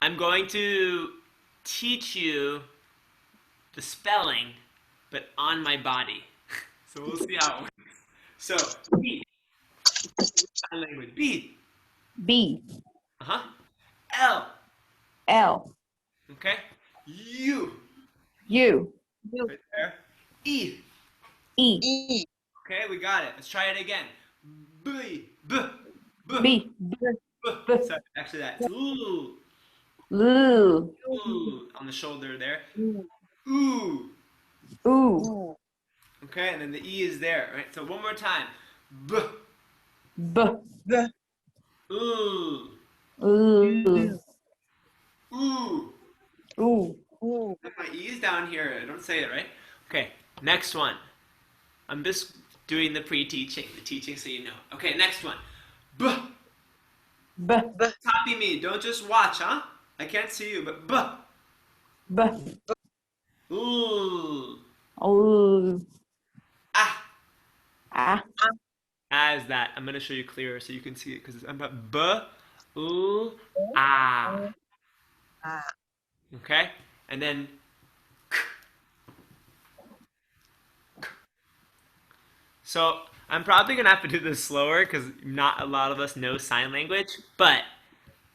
I'm going to teach you the spelling, but on my body. So we'll see how it works. So B. Sign language. B. B, L. L, Okay. U. U, Right there. E. E, E. Okay, we got it. Let's try it again. B. B. B. B, B. Sorry, actually that's ooh. L, Ooh. On the shoulder there. Ooh. U, Okay, and then the E is there, right? So one more time. B. B, Ooh. L, Ooh. U, And my E is down here. I don't say it, right? Okay, next one. I'm just doing the pre-teaching, the teaching so you know. Okay, next one. B. B, Copy me. Don't just watch, huh? I can't see you, but B. B, Ooh. L, Ah. A, As that. I'm going to show you clearer so you can see it because I'm about B. Ooh. Ah. Okay? And then so I'm probably gonna have to do this slower because not a lot of us know sign language, but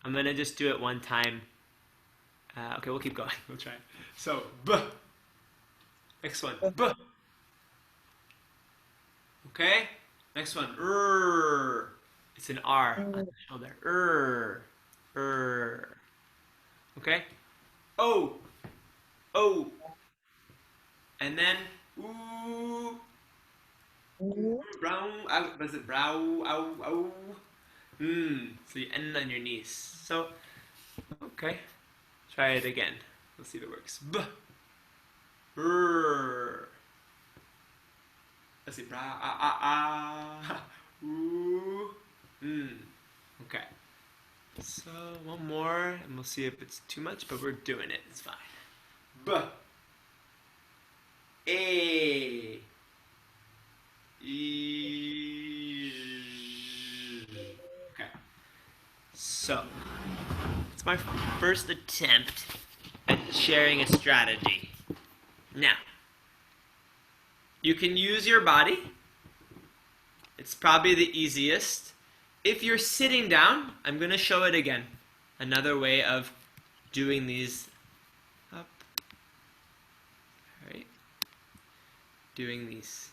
I'm gonna just do it one time. Okay, we'll keep going. We'll try. So B. Next one. B. Okay. Next one. R. It's an R on the shoulder. R. Okay. O. O. And then ooh. Brow, out, was it brow, ow, ow? So you end on your knees. So, okay. Try it again. Let's see if it works. B. R. Let's see. Brow, ah, ah, ah. Ooh. Okay. So, one more, and we'll see if it's too much, but we're doing it. It's fine. B. A. Okay. So, it's my first attempt at sharing a strategy. Now, you can use your body. It's probably the easiest. If you're sitting down, I'm going to show it again. Another way of doing these up. All right. Doing these.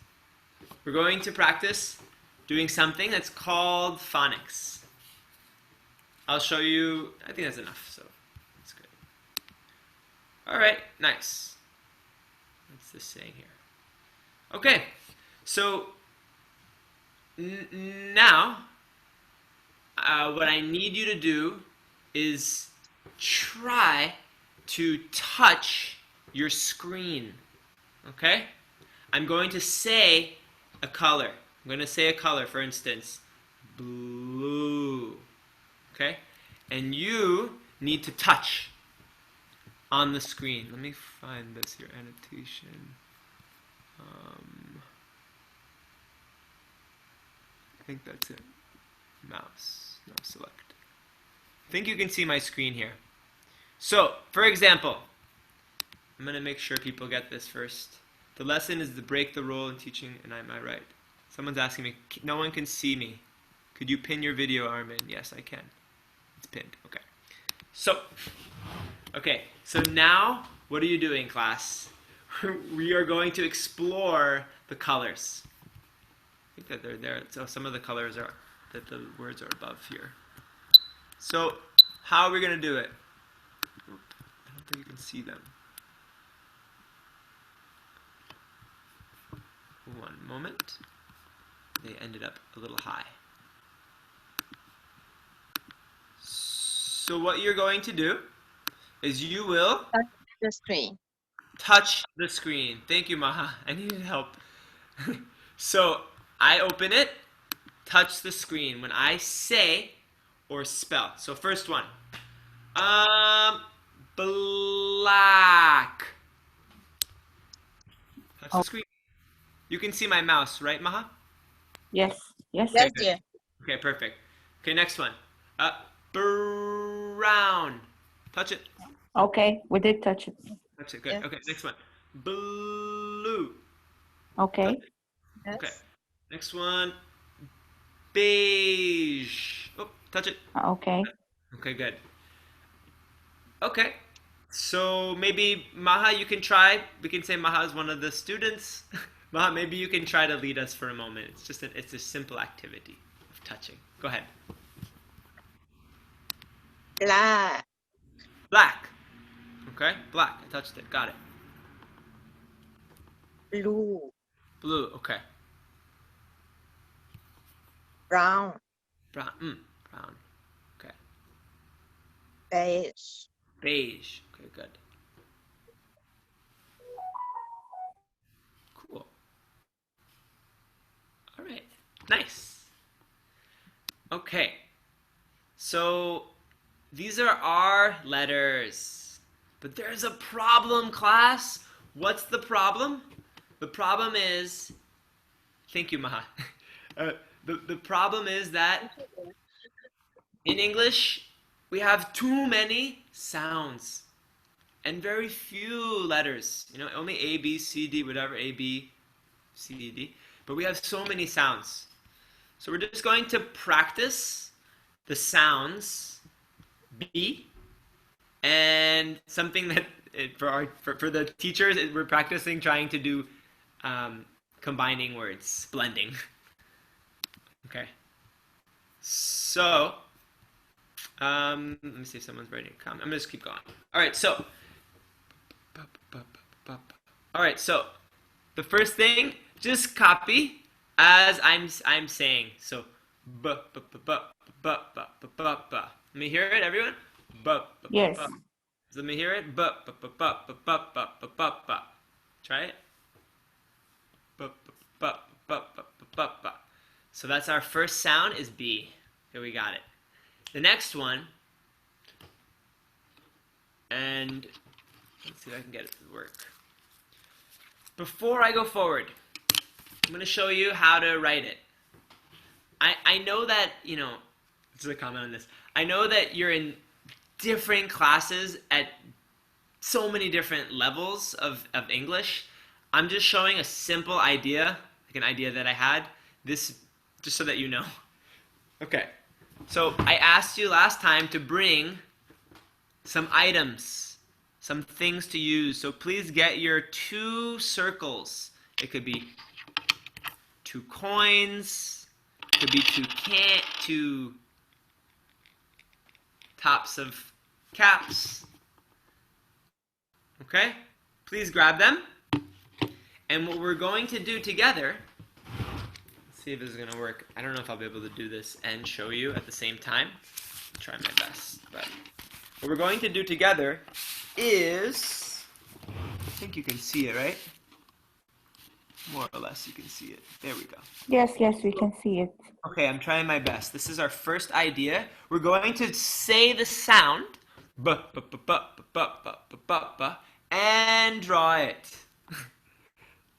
We're going to practice doing something that's called phonics. I'll show you, I think that's enough, so that's good. All right, nice. What's this saying here? Okay, so now what I need you to do is try to touch your screen, okay? I'm going to say a color. I'm going to say a color, for instance, blue. Okay? And you need to touch on the screen. Let me find this here, annotation. I think that's it. Mouse. Now select. I think you can see my screen here. So, for example, I'm going to make sure people get this first. The lesson is to break the rule in teaching, and am I right? Someone's asking me, no one can see me. Could you pin your video, Armin? Yes, I can. It's pinned. Okay. So now, what are you doing, class? We are going to explore the colors. I think that they're there. So some of the colors are, that the words are above here. So, how are we going to do it? I don't think you can see them. One moment. They ended up a little high. So what you're going to do is you will The screen. touch the screen. Thank you, Maha. I needed help. So I open it, touch the screen when I say or spell. So first one. Black. Touch the screen. You can see my mouse, right, Maha? Yes. Yes. Yes, dear. Okay, perfect. Okay, next one. Brown. Touch it. Okay. We did touch it. Touch it. Good. Yes. Okay, next one. Blue. Okay. Yes. Okay. Next one. Beige. Oh, touch it. Okay. Okay, good. Okay. So maybe Maha, you can try. We can say Maha is one of the students. Maha, maybe you can try to lead us for a moment. It's just it's a simple activity of touching. Go ahead. Black. Black. Okay, black. I touched it. Got it. Blue. Blue. Okay. Brown. Brown. Brown. Okay. Beige. Beige. Okay, good. Cool. All right. Nice. Okay. So these are our letters. But there's a problem, class. What's the problem? The problem is, thank you, Maha. The problem is that in English, we have too many sounds and very few letters. You know, only A, B, C, D, whatever, A, B, C, D. But we have so many sounds. So we're just going to practice the sounds B, and something that for the teachers, we're practicing trying to do combining words, blending. Okay. So, let me see if someone's writing a comment. I'm gonna just keep going. All right. So, the first thing, just copy as I'm saying. So, Let me hear it, everyone. Yes. Let me hear it. Try it. So that's our first sound is B. Here we got it. The next one, and let's see if I can get it to work. Before I go forward, I'm going to show you how to write it. I know that, you know, this is a comment on this. I know that you're in different classes at so many different levels of English. I'm just showing a simple idea, like an idea that I had, this just so that you know. Okay, so I asked you last time to bring some items, some things to use. So please get your 2 circles. It could be 2 coins, it could be 2 tops of caps. Okay? Please grab them. And what we're going to do together, let's see if this is going to work. I don't know if I'll be able to do this and show you at the same time. I'll try my best. But what we're going to do together is, I think you can see it, right? More or less you can see it. There we go. Yes, we can see it. Okay, I'm trying my best. This is our first idea. We're going to say the sound, and draw it.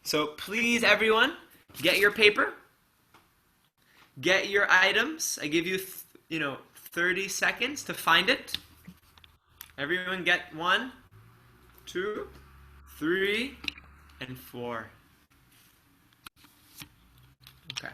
So please, everyone, get your paper, get your items. I give you, 30 seconds to find it. Everyone get 1, 2, 3, and 4. Okay.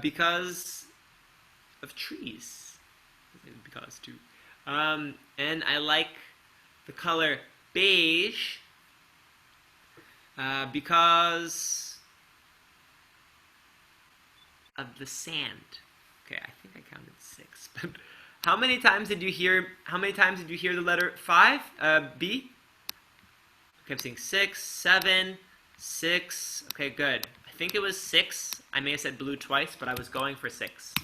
Because of trees. Because too. And I like the color beige because of the sand. Okay, I think I counted 6. But how many times did you hear the letter 5? B? Okay, I'm saying 6, 7, 6. Okay, good. I think it was 6. I may have said blue twice, but I was going for 6.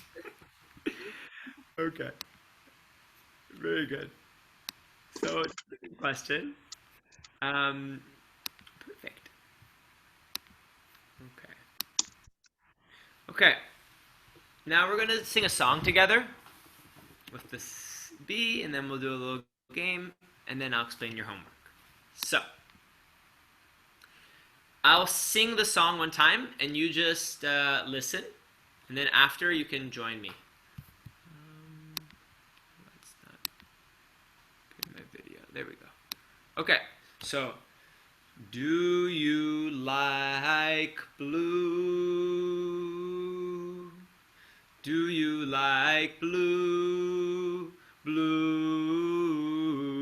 Okay. Very good. So, question. Perfect. Okay. Okay. Now we're going to sing a song together with this B, and then we'll do a little game, and then I'll explain your homework. So, I'll sing the song one time, and you just listen, and then after you can join me. Let's not get my video. There we go. Okay, so do you like blue? Do you like blue?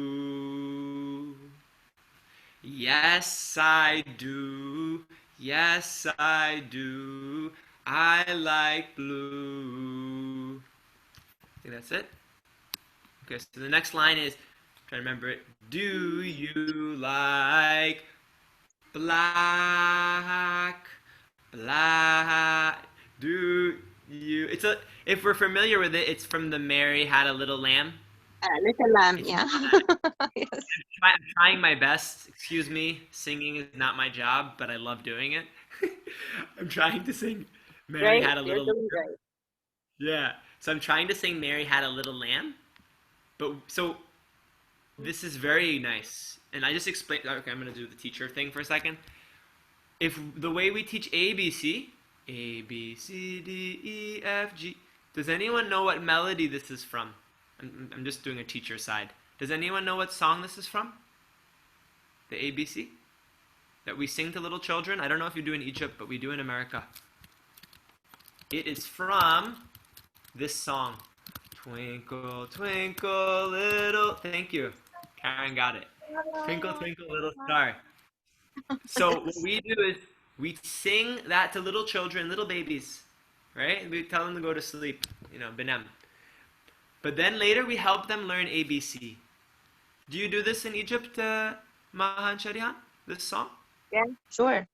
Blue. Yes, I do. Yes, I do. I like blue. I think that's it. Okay, so the next line is, try to remember it. Do you like black? Black. Do you? If we're familiar with it, it's from the Mary Had a Little Lamb. Little lamb, yeah. Yes. I'm trying my best. Excuse me, singing is not my job, but I love doing it. I'm trying to sing Mary Great, Had a you're Little doing Lamb. great. Yeah. So I'm trying to sing Mary Had a Little Lamb. But so this is very nice. And I just explained, okay, I'm going to do the teacher thing for a second. If the way we teach ABC, A, B, C, D, E, F, G, does anyone know what melody this is from? I'm just doing a teacher side. Does anyone know what song this is from? The ABC? That we sing to little children? I don't know if you do in Egypt, but we do in America. It is from this song. Twinkle, twinkle, little... Thank you. Karen got it. Twinkle, twinkle, little star. So what we do is we sing that to little children, little babies, right? We tell them to go to sleep, Benem. But then later we help them learn ABC. Do you do this in Egypt, Mahan Sharihan? This song? Yeah, sure.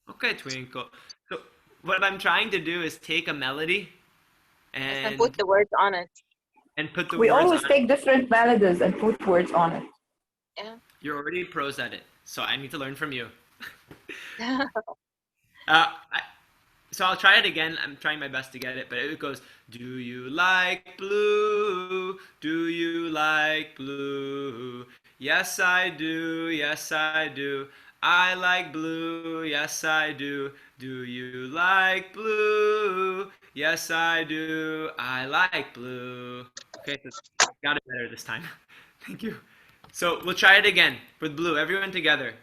Okay, twinkle. So what I'm trying to do is take a melody And put and the words on it. put the We words always on take different melodies and put words on it. Yeah. You're already pros at it, so I need to learn from you. So I'll try it again. I'm trying my best to get it, but it goes, do you like blue? Do you like blue? Yes, I do. Yes, I do. I like blue. Yes, I do. Do you like blue? Yes, I do. I like blue. Okay, so got it better this time. Thank you. So we'll try it again with blue. Everyone together.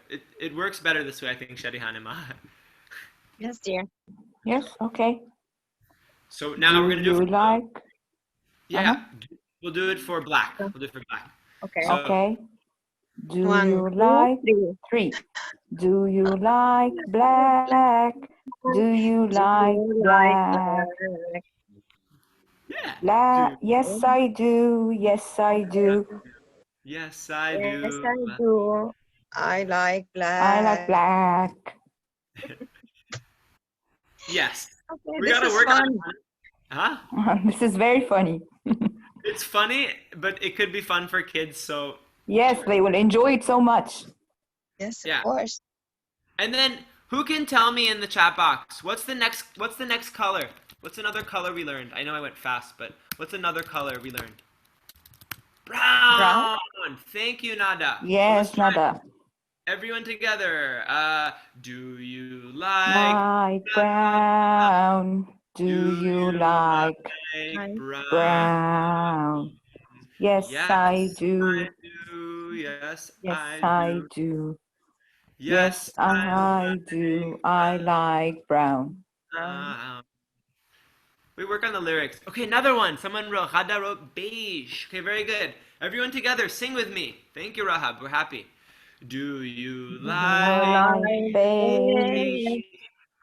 It works better this way, I think, Shadihan and Maha. Yes, dear. Yes, okay. So now we're gonna do it you for like? yeah. We'll do it for black. We'll do it for black. Okay. So Okay. Do 1, you 2, like 3. 3? Do you like black? Do you Do like you black? like yeah. Black? Do, Yes, I do. Yes, I do. yes, I Yes, do. I do. I like I like black. black. Yes. Okay, We this gotta is work on fun. it. Huh? This is very funny. It's funny, but it could be fun for kids. So Yes, they will enjoy it so much. Yes, of yeah. course. And then who can tell me in the chat box what's the next color? What's another color we learned? I know I went fast, but what's another color we learned? Brown. Thank you, Nada. So let's Yes, try it. nada. Everyone together. Do you like Like brown. Do you like Hi. brown? brown? Yes, Yes, I do. I do. Yes, Yes, I I do. do. Yes, Yes, I do. I like brown. brown. We work on the lyrics. Okay, another one. Someone wrote, Ghada wrote beige. Okay, very good. Everyone together, sing with me. Thank you, Rahab. We're happy. Do you I like like beige, beige?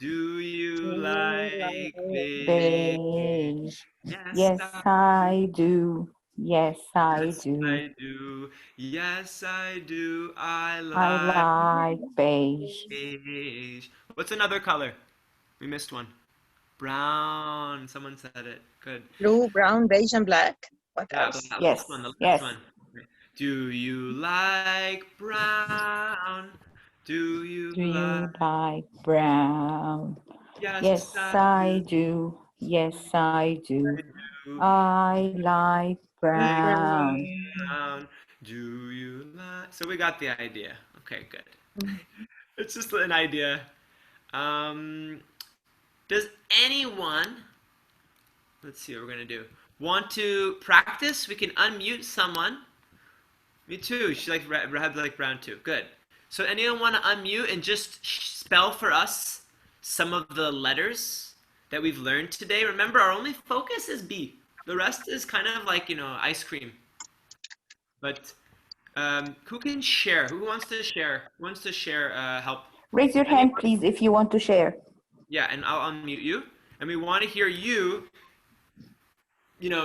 Do you like beige? beige. Yes, Yes, I do. Yes, I yes, do. I do. Yes, I do. I I like like beige. beige. What's another color? We missed one. Brown. Someone said it. Good. Blue, brown, beige, and black. What Yeah, the else? Yes, last one. The last yes. one. Do you like brown? Do you Do you like? like brown? Yes, Yes, I I do. do. Yes, I do. I do. I like Like brown. brown. Do you like? So we got the idea. Okay, good. Mhm. It's just an idea. Um, does anyone? Let's see what we're gonna do. Want to practice? We can unmute someone. Me too. She like Rahab like brown too. Good. So anyone want to unmute and just spell for us some of the letters that we've learned today? Remember, our only focus is B. The rest is kind of like ice cream. But who can share? Who wants to share? Who wants to share? Help. Raise your hand, Anyone? please, if you want to share. Yeah, and I'll unmute you. And we want to hear you.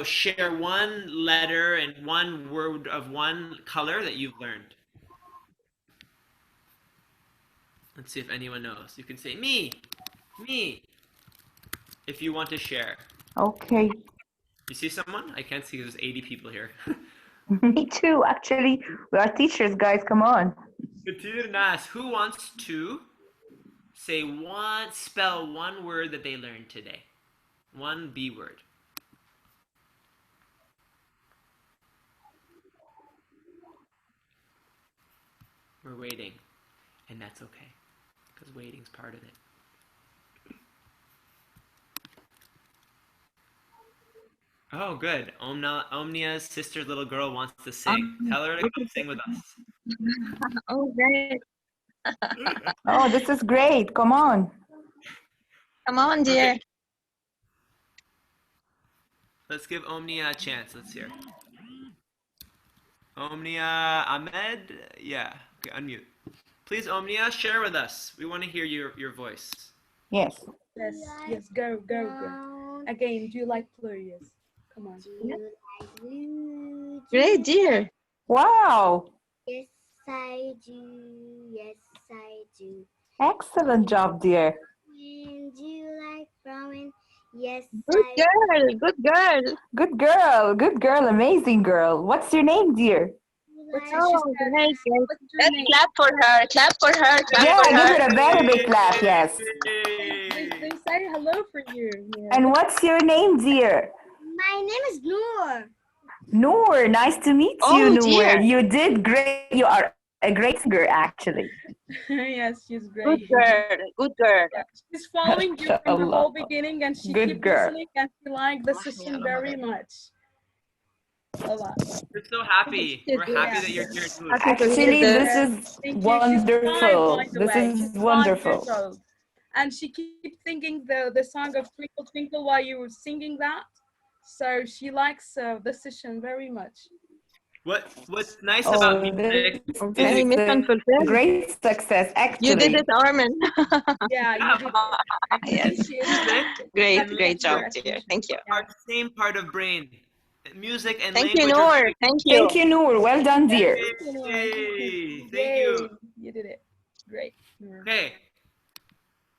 Share one letter and one word of one color that you've learned. Let's see if anyone knows. You can say me, if you want to share. Okay. You see someone? I can't see because there's 80 people here. Me too, actually. We are teachers, guys. Come on. Katir Nas, who wants to spell one word that they learned today? One B word. We're waiting, and that's okay, because waiting's part of it. Oh, good. Omnia's sister's little girl wants to sing. Tell her to come sing with us. Oh, great. Oh, this is great. Come on. Come on, dear. Okay. Let's give Omnia a chance. Let's hear. Omnia Ahmed? Yeah. Okay, unmute. Please, Omnia, share with us. We want to hear your voice. Yes. Yes, yes, go. Again, do you like blue? Yes. Come on. Great, dear. Wow. Yes, I do. Yes, I do. Excellent job, dear. And do you like brown? Yes, Good I girl. Good girl. Good girl. Good girl. Amazing girl. What's your name, dear? do. What's Like she Oh, said? great, great. What's your Let's name? clap for her. Clap for her. Clap Yeah, for give her. her a very big clap. Yes. They say hello for you. Yeah. And what's your name, dear? my name is Noor. Noor. Nice to meet you, Oh, Noor. dear. You did great. You are a great singer, actually. Yes, she's Good great. girl. Good girl. Yeah, she's following you from the whole beginning, and she Good keeps girl. listening, and she liked the session very much. A lot. We're so happy. We're happy Yeah. that you're here, Noor. Happy to hear Actually, this. this is Thank you. She's 5, wonderful. by the This way. is She's 5 wonderful. years old. And she keeps singing the song of Twinkle Twinkle while you were singing that. So she likes the session very much. What's nice Oh, about this music Okay, is is mission a fulfilled. great success, You did actually. it, Armin. Yeah, you did it. I Yes. appreciate it. music Great, and great job, language dear. Thank you. are the same part of brain. Music and Thank you, language are Noor. Thank you. Thank you, Noor. Well done, dear. Yay! Thank Yay, you. you did it. Great. Okay.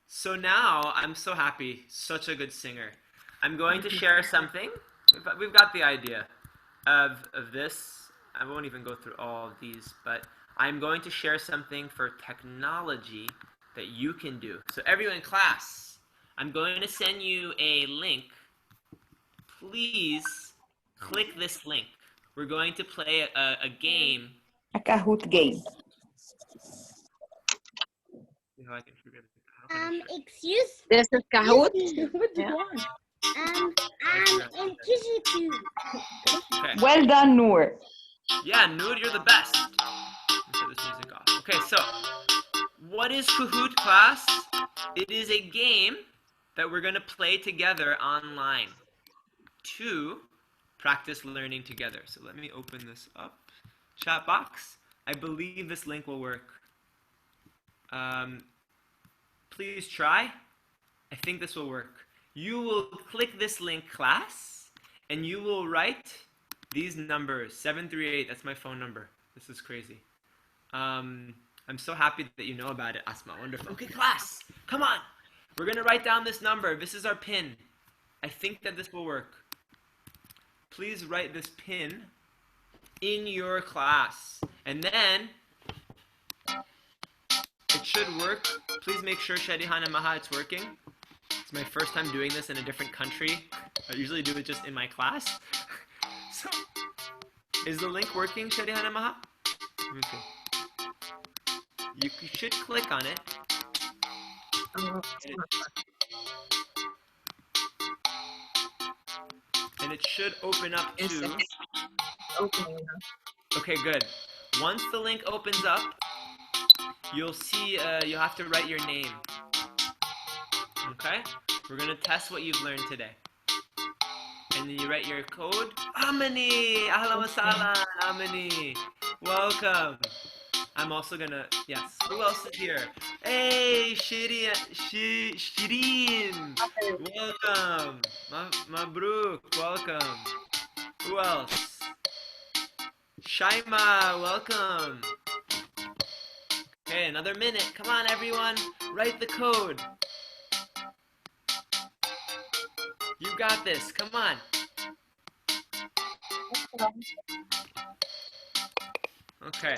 So now I'm so happy. Such a good singer. I'm going to share something. We've got the idea of this. I won't even go through all of these, but I'm going to share something for technology that you can do. So everyone in class, I'm going to send you a link. Please click this link. We're going to play a game. A Kahoot game. Excuse This is Kahoot. What do Yeah. you want? I'm in KG2. Okay. Well done, Noor. Yeah, Noor, you're the best. Let me turn this music off. Okay, so what is Kahoot, class? It is a game that we're going to play together online. to practice learning together. So let me open this up. Chat box. I believe this link will work. Please try. I think this will work. You will click this link, class, and you will write these numbers, 738. That's my phone number. This is crazy. I'm so happy that you know about it, Asma. Wonderful. Okay, class, come on. We're going to write down this number. This is our pin. I think that this will work. Please write this pin in your class. And then it should work. Please make sure, Shadihan and Maha, it's working. It's my first time doing this in a different country. I usually do it just in my class. So, is the link working, Shadihan and Maha? Okay. You should click on it. And it should open up to... Okay, good. Once the link opens up, you'll see you'll have to write your name. Okay? We're going to test what you've learned today. And then you write your code. Amani! Ahlan wa sahlan! Amani! Welcome! I'm also going to... Yes. Who else is here? Hey! Shireen! Welcome! Mabruk! Welcome! Who else? Shaima! Welcome! Okay, another minute. Come on, everyone. Write the code. You got this. Come on. Okay.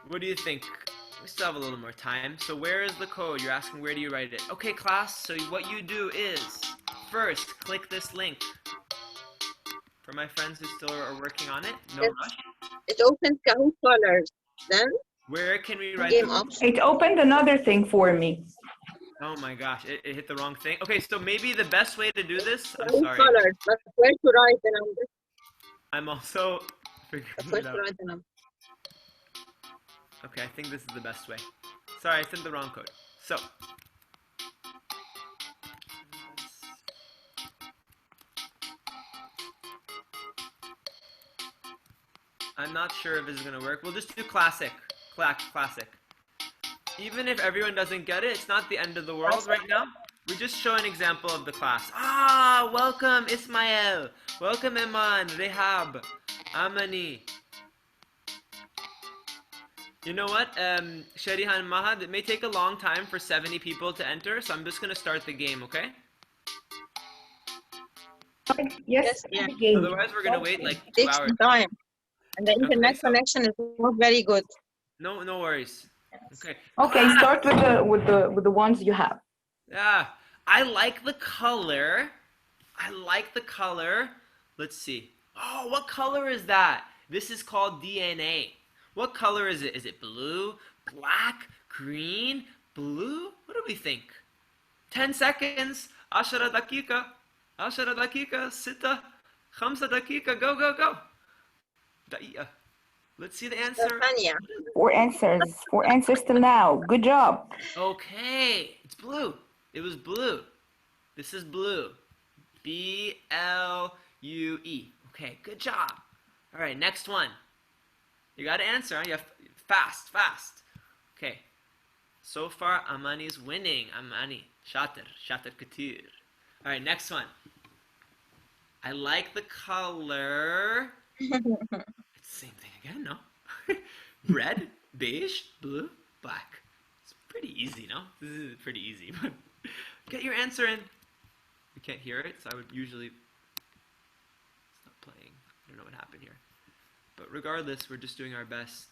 What do you think? We still have a little more time. So where is the code? You're asking where do you write it? Okay, class. So what you do is, first, click this link. For my friends who still are working on it, no rush. It opens Kahoot colors. Then Where can we write game the option. It opened another thing for me. Oh my gosh, it hit the wrong thing. Okay, so maybe the best way to do this, I'm Kahoot sorry. colors, but where to write the number? I'm also figuring Where it to out. write the number? Okay, I think this is the best way. Sorry, I sent the wrong code. So, I'm not sure if this is gonna work. We'll just do classic. Classic. Even if everyone doesn't get it, it's not the end of the world right now. We just show an example of the class. Ah, welcome Ismail. Welcome Iman, Rehab, Amani. You know what, Sharihan Mahad, it may take a long time for 70 people to enter, so I'm just gonna start the game, okay? Yes, Yeah. game. Otherwise, we're gonna wait like It 2 takes hours. some time. And the internet so- connection is not very good. No worries. Okay. Okay, start with the ones you have. Yeah, I like the color. Let's see. Oh, what color is that? This is called DNA. What color is it? Is it blue, black, green, blue? What do we think? 10 seconds. 10 دقيقة. 10 دقيقة. 6 5 دقيقة. Go. دقيقة. Let's see the answer. Tanya. Four answers till now. Good job. Okay, it's blue. It was blue. This is blue. B-L-U-E. Okay, good job. All right, next one. You got to answer. Huh? You have fast. Okay. So far, Amani's winning. Amani. Shatter Katir. All right, next one. I like the color. It's the same thing again, no? Red, beige, blue, black. It's pretty easy, no? This is pretty easy, but get your answer in. We can't hear it, so I would usually... It's not playing. I don't know what happened here. But regardless, we're just doing our best.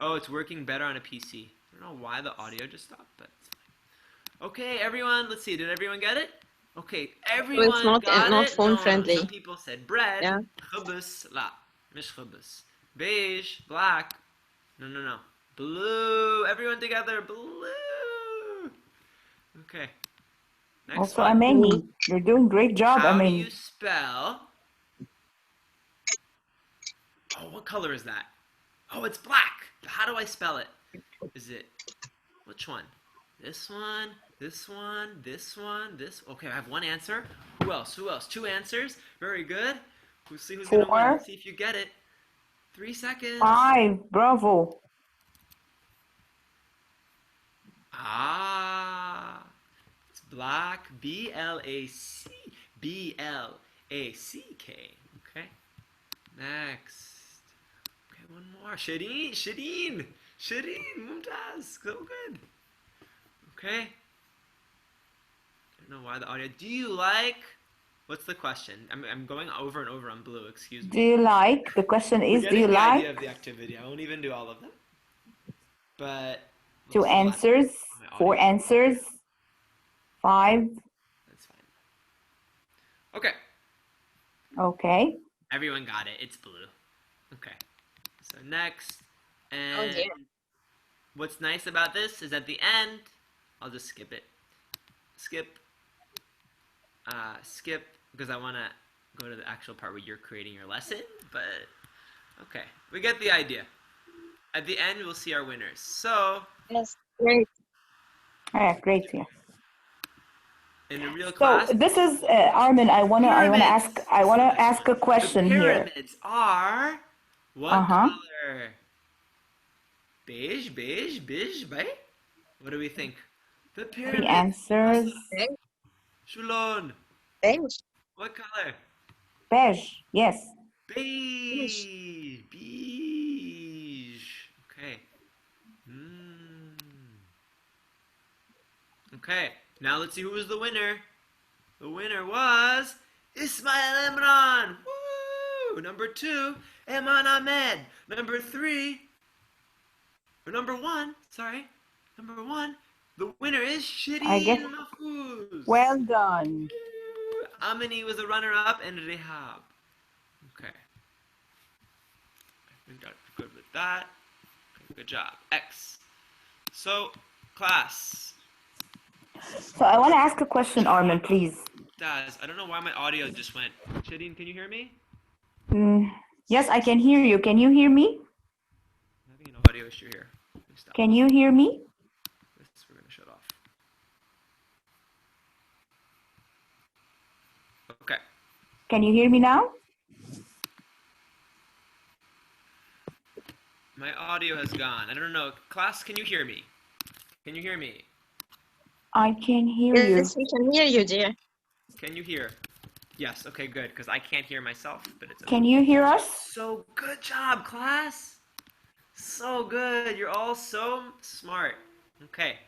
Oh, it's working better on a PC. I don't know why the audio just stopped, but it's fine. Okay, everyone, let's see. Did everyone get it? Okay, everyone got not it? phone No, friendly. some people said bread. Yeah. Khubus, la. Mish khubus. Beige, black. No. Blue. Everyone together. Blue. Okay. Next Also, one. Amani, you're doing great job, How do Amani. you spell? Oh, what color is that? Oh, it's black. How do I spell it? Is it, which one? This one? This one, this. Okay, I have one answer. Who else? 2 answers. Very good. We'll see who's going to win. 4, Let's see if you get it. 3 seconds. 5. Bravo. Ah. It's black. B-L-A-C. B-L-A-C-K. Okay. Next. Okay, one more. Shireen. Mumtaz. So good. Okay. I don't know why the audio. Do you like? What's the question? I'm going over and over on blue. Excuse Do me. you like? The question We're is, do you getting the idea like? of the activity. I won't even do all of them. But 2 let's see what answers, my 4 audio. answers, 5. That's fine. Okay. Okay. Everyone got it. It's blue. Okay. So next. Oh And dear. what's nice about this is at the end, I'll just skip it. Skip, because I want to go to the actual part where you're creating your lesson, but okay, we get the idea. At the end, we'll see our winners. So, Yes. Great. Yeah, great. Yeah. in a real So class, this is Armin. I wanna pyramids. ask a The question here. pyramids are what Uh-huh. color? Beige, beige. What do we think? The 3 pyramids. answers. Okay. Shulon, Beige. what color? Beige. Yes. Beige. Okay. Okay. Now let's see who was the winner. The winner was Ismail Imran. Woo! Number 2, Eman Ahmed. Number 3, or number 1, sorry. Number 1, the winner is I guess. Shireen Mahfouz. Well done. Amini was the runner-up and Rehab. Okay. I think that's good with that. Good job. X. So, class. So I want to ask a question, Armin, please. Daz, I don't know why my audio just went. Shadeen, can you hear me? Yes, I can hear you. Can you hear me? I'm having an audio issue here. Let me stop. Can you hear me? This, we're going to shut off. Okay. Can you hear me now? My audio has gone. I don't know. Class, can you hear me? Can you hear me? I can hear you. Yes, we can hear you, dear. Can you hear? Yes. Okay, good. Because I can't hear myself, but it's okay. Can you hear us? So good job, class. So good. You're all so smart. Okay.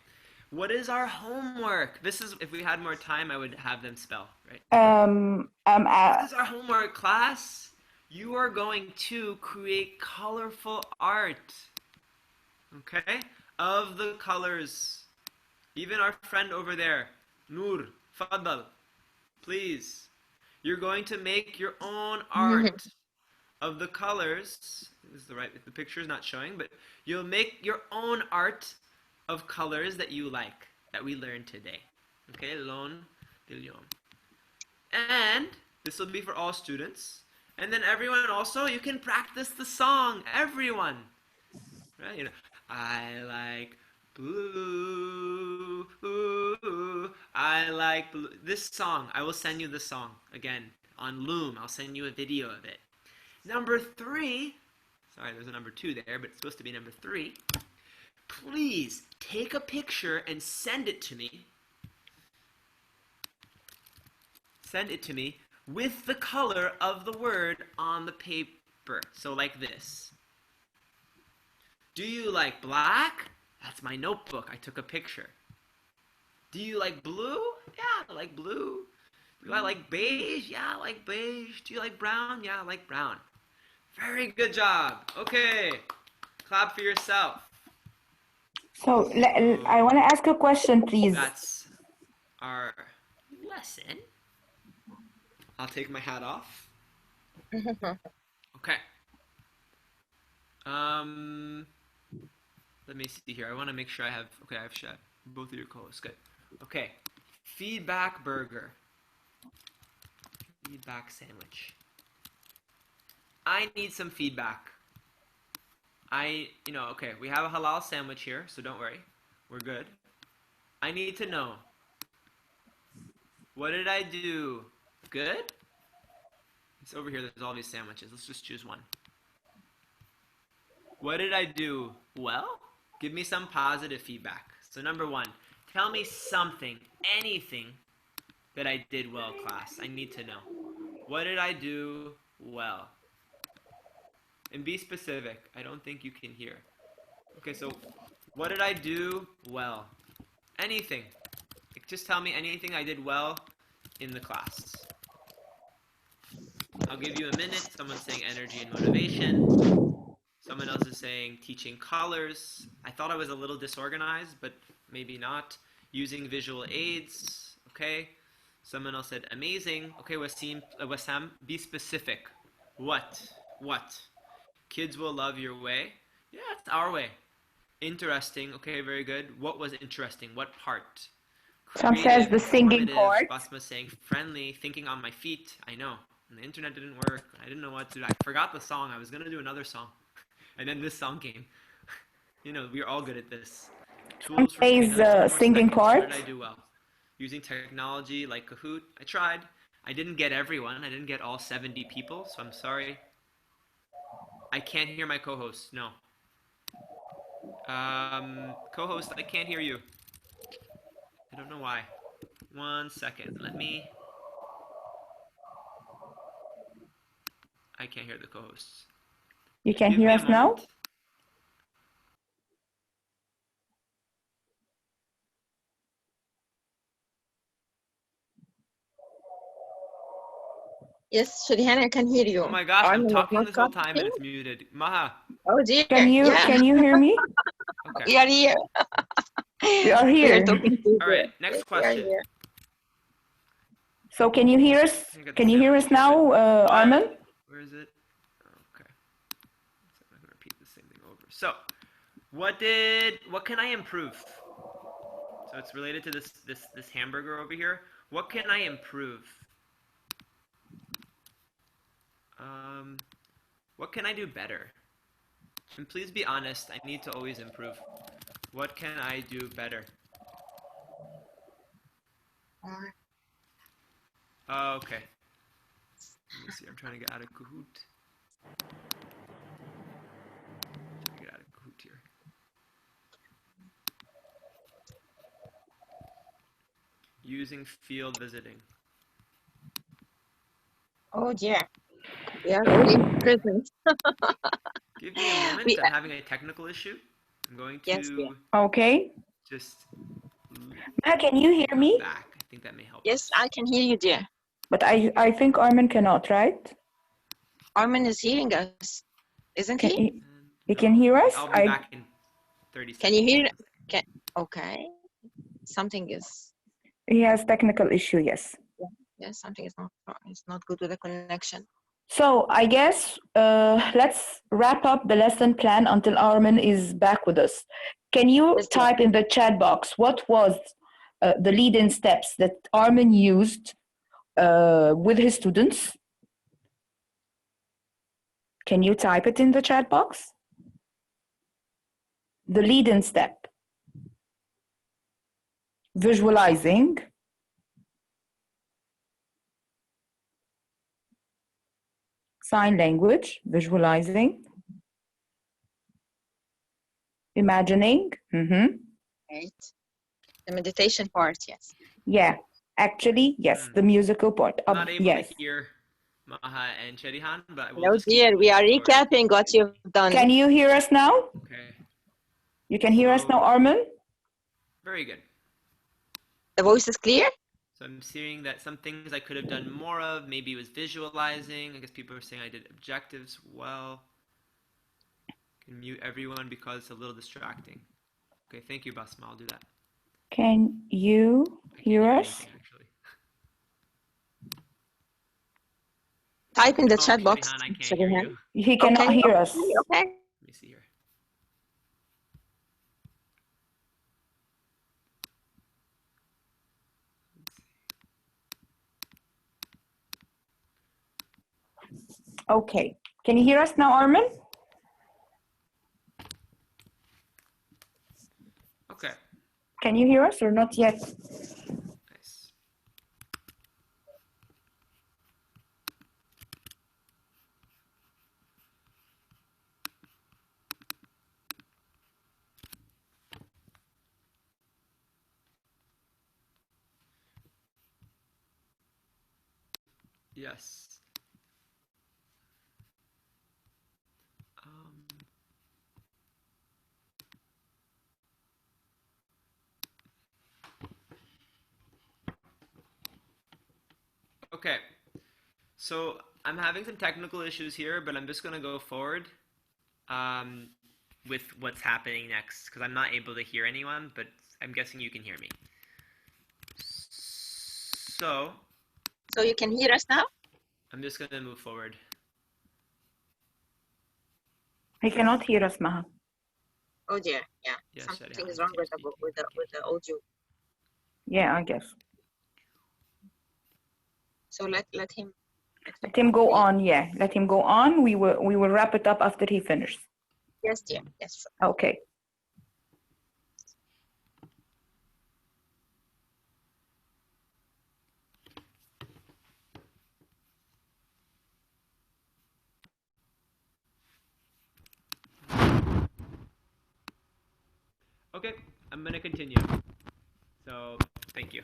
What is our homework? This is, if we had more time, I would have them spell, right? What is our homework, class? You are going to create colorful art, okay, of the colors. Even our friend over there, Noor, Fadal, please. You're going to make your own art of the colors. This is the right, the picture is not showing, but you'll make your own art of colors that you like, that we learned today. Okay, lon dilyon. And this will be for all students. And then everyone also, you can practice the song. Everyone. Right? You know, I like blue. I like blue. This song, I will send you the song again on Loom. I'll send you a video of it. Number 3. Sorry, there's a number 2 there, but it's supposed to be number 3. Please take a picture and send it to me. Send it to me with the color of the word on the paper. So like this. Do you like black? That's my notebook. I took a picture. Do you like blue? Yeah, I like blue. Do I like beige? Yeah, I like beige. Do you like brown? Yeah, I like brown. Very good job. Okay. Clap for yourself. So I want to ask a question, please. That's our lesson. I'll take my hat off. Okay. Let me see here. I want to make sure I have, okay, I have both of your co-hosts. Good. Okay. Feedback burger. Feedback sandwich. I need some feedback. Okay, we have a halal sandwich here, so don't worry. We're good. I need to know. What did I do? Good? It's over here. There's all these sandwiches. Let's just choose one. What did I do well? Give me some positive feedback. So number one, tell me something, anything that I did well, class. I need to know. What did I do well? And be specific. I don't think you can hear. Okay, so what did I do well? Anything. Like, just tell me anything I did well in the class. I'll give you a minute. Someone's saying energy and motivation. Someone else is saying teaching colors. I thought I was a little disorganized, but maybe not. Using visual aids. Okay. Someone else said amazing. Okay, Wassam, be specific. What? What? Kids will love your way. Yeah, it's our way. Interesting. Okay, very good. What was interesting? What part? Some says the singing Informative. part. Basma saying friendly. Thinking on my feet. I know. And the internet didn't work. I didn't know what to do. I forgot the song. I was going to do another song. And then this song came. You know, we're all good at this. Some Tools for says singing What part. did I do well? Using technology like Kahoot. I tried. I didn't get everyone. I didn't get all 70 people, so I'm sorry. I can't hear my co-host. No. Co-host, I can't hear you. I don't know why. 1 second. I can't hear the co-hosts. You can Give hear me a us now? moment. Yes, Sharihan, I can hear you. Oh my gosh, I'm Armin is talking not this whole time and talking. it's muted. Maha. Oh dear. Can you Yeah, hear me? Okay. we are here. We are We are here. talking to you. All right, Yes, next we are question. here. So can you hear us? I got the Can you hear sandwich us here, now, but- Armin? Where is it? Okay. So I'm gonna repeat the same thing over. So, what can I improve? So it's related to this hamburger over here. What can I improve? What can I do better? And please be honest. I need to always improve. What can I do better? Okay. Let me see. I'm trying to get out of Kahoot. Trying to get out of Kahoot here. Using field visiting. Oh dear. We are really present. Give me a moment. We, I'm having a technical issue. I'm going yes, to Okay. just Can you hear me? back. I think that may help. yes, us. I can hear you, dear. But I think Armin cannot, right? Armin is hearing us, isn't he? He can hear us? I'll be back in 30 seconds. Can you hear? Can okay. Something is He has technical issue, yes. yes, something is not good with the connection. So I guess let's wrap up the lesson plan until Armin is back with us. Can you Yes, dear. type in the chat box what was the lead-in steps that Armin used with his students? Can you type it in the chat box? The lead-in step. Visualizing. Sign language, visualizing. Imagining. Right. The meditation part, yes. Yeah, actually, yes, the musical part. I'm not able yes. to hear Maha and Sherihan, but we'll No, just keep dear, we moving are forward. recapping what you've done. Can you hear us now? Okay. You can hear us So- now, Armin? Very good. The voice is clear? So I'm seeing that some things I could have done more of. Maybe it was visualizing. I guess people are saying I did objectives well. Can mute everyone because it's a little distracting. Okay, thank you, Basma. I'll do that. Can you I can't hear us? anything, actually. Type in the Oh, chat box. Sherihan, I can't hear Sherihan. you. He cannot Okay, hear us. Okay. Let me see here. Okay. Can you hear us now, Armin? Okay. Can you hear us or not yet? Nice. Yes. Um, okay. So I'm having some technical issues here, but I'm just going to go forward um, with what's happening next because I'm not able to hear anyone, but I'm guessing you can hear me. So So you can hear us now? I'm just going to move forward. He cannot hear us, Maha. Oh dear, yeah. Yes, Something Shariah, is wrong with the speaking. with the audio. Yeah, I guess. So let him Let him go on. Yeah, let him go on. We will wrap it up after he finishes. Yes, dear. Yes, sure. Okay. Okay, I'm going to continue. So thank you.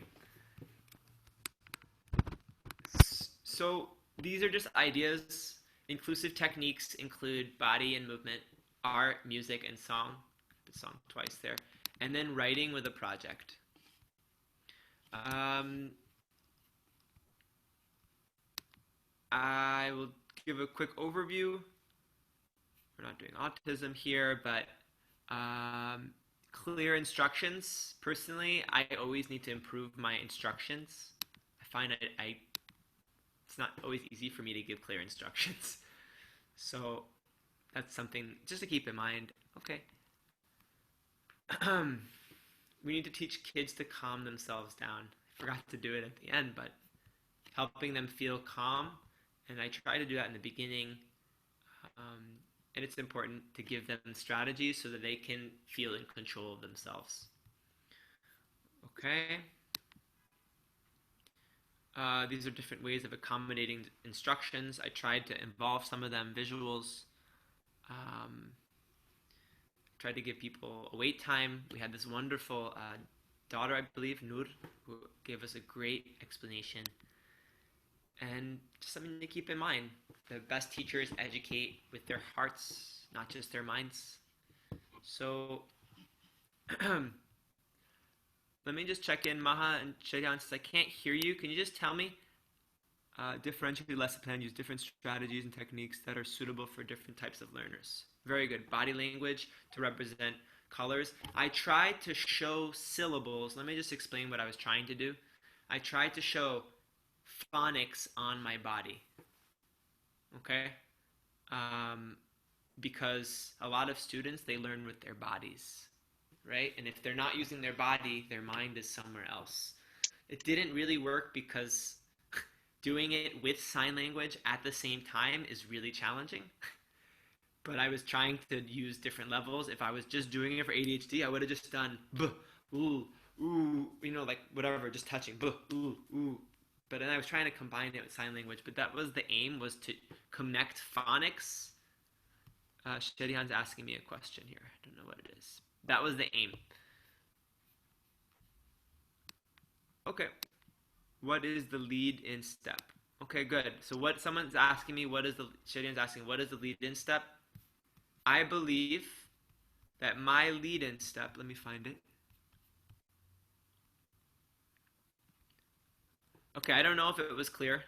So these are just ideas. Inclusive techniques include body and movement, art, music, and song. The song twice there. And then writing with a project. I will give a quick overview. We're not doing autism here, but clear instructions. Personally, I always need to improve my instructions. I find it's not always easy for me to give clear instructions. So that's something just to keep in mind. Okay. We need to teach kids to calm themselves down. I forgot to do it at the end, but helping them feel calm. And I try to do that in the beginning. And it's important to give them strategies so that they can feel in control of themselves. Okay. These are different ways of accommodating instructions. I tried to involve some of them visuals. Tried to give people a wait time. We had this wonderful daughter, I believe, Nur, who gave us a great explanation. And just something to keep in mind. The best teachers educate with their hearts, not just their minds. So let me just check in, Maha and Shaidan, since I can't hear you. Can you just tell me, differentiate the lesson plan, use different strategies and techniques that are suitable for different types of learners. Very good. Body language to represent colors. I tried to show syllables. Let me just explain what I was trying to do. I tried to show phonics on my body. Okay? Because a lot of students, they learn with their bodies, right? And if they're not using their body, their mind is somewhere else. It didn't really work because doing it with sign language at the same time is really challenging. But I was trying to use different levels. If I was just doing it for ADHD, I would have just done buh, ooh, ooh, like whatever, just touching buh, ooh, ooh. But then I was trying to combine it with sign language. But that was the aim, was to connect phonics. Shadihan's asking me a question here. I don't know what it is. That was the aim. Okay. What is the lead-in step? Okay, good. So what someone's asking me, Shadihan's asking, what is the lead-in step? I believe that my lead-in step, let me find it. Okay, I don't know if it was clear,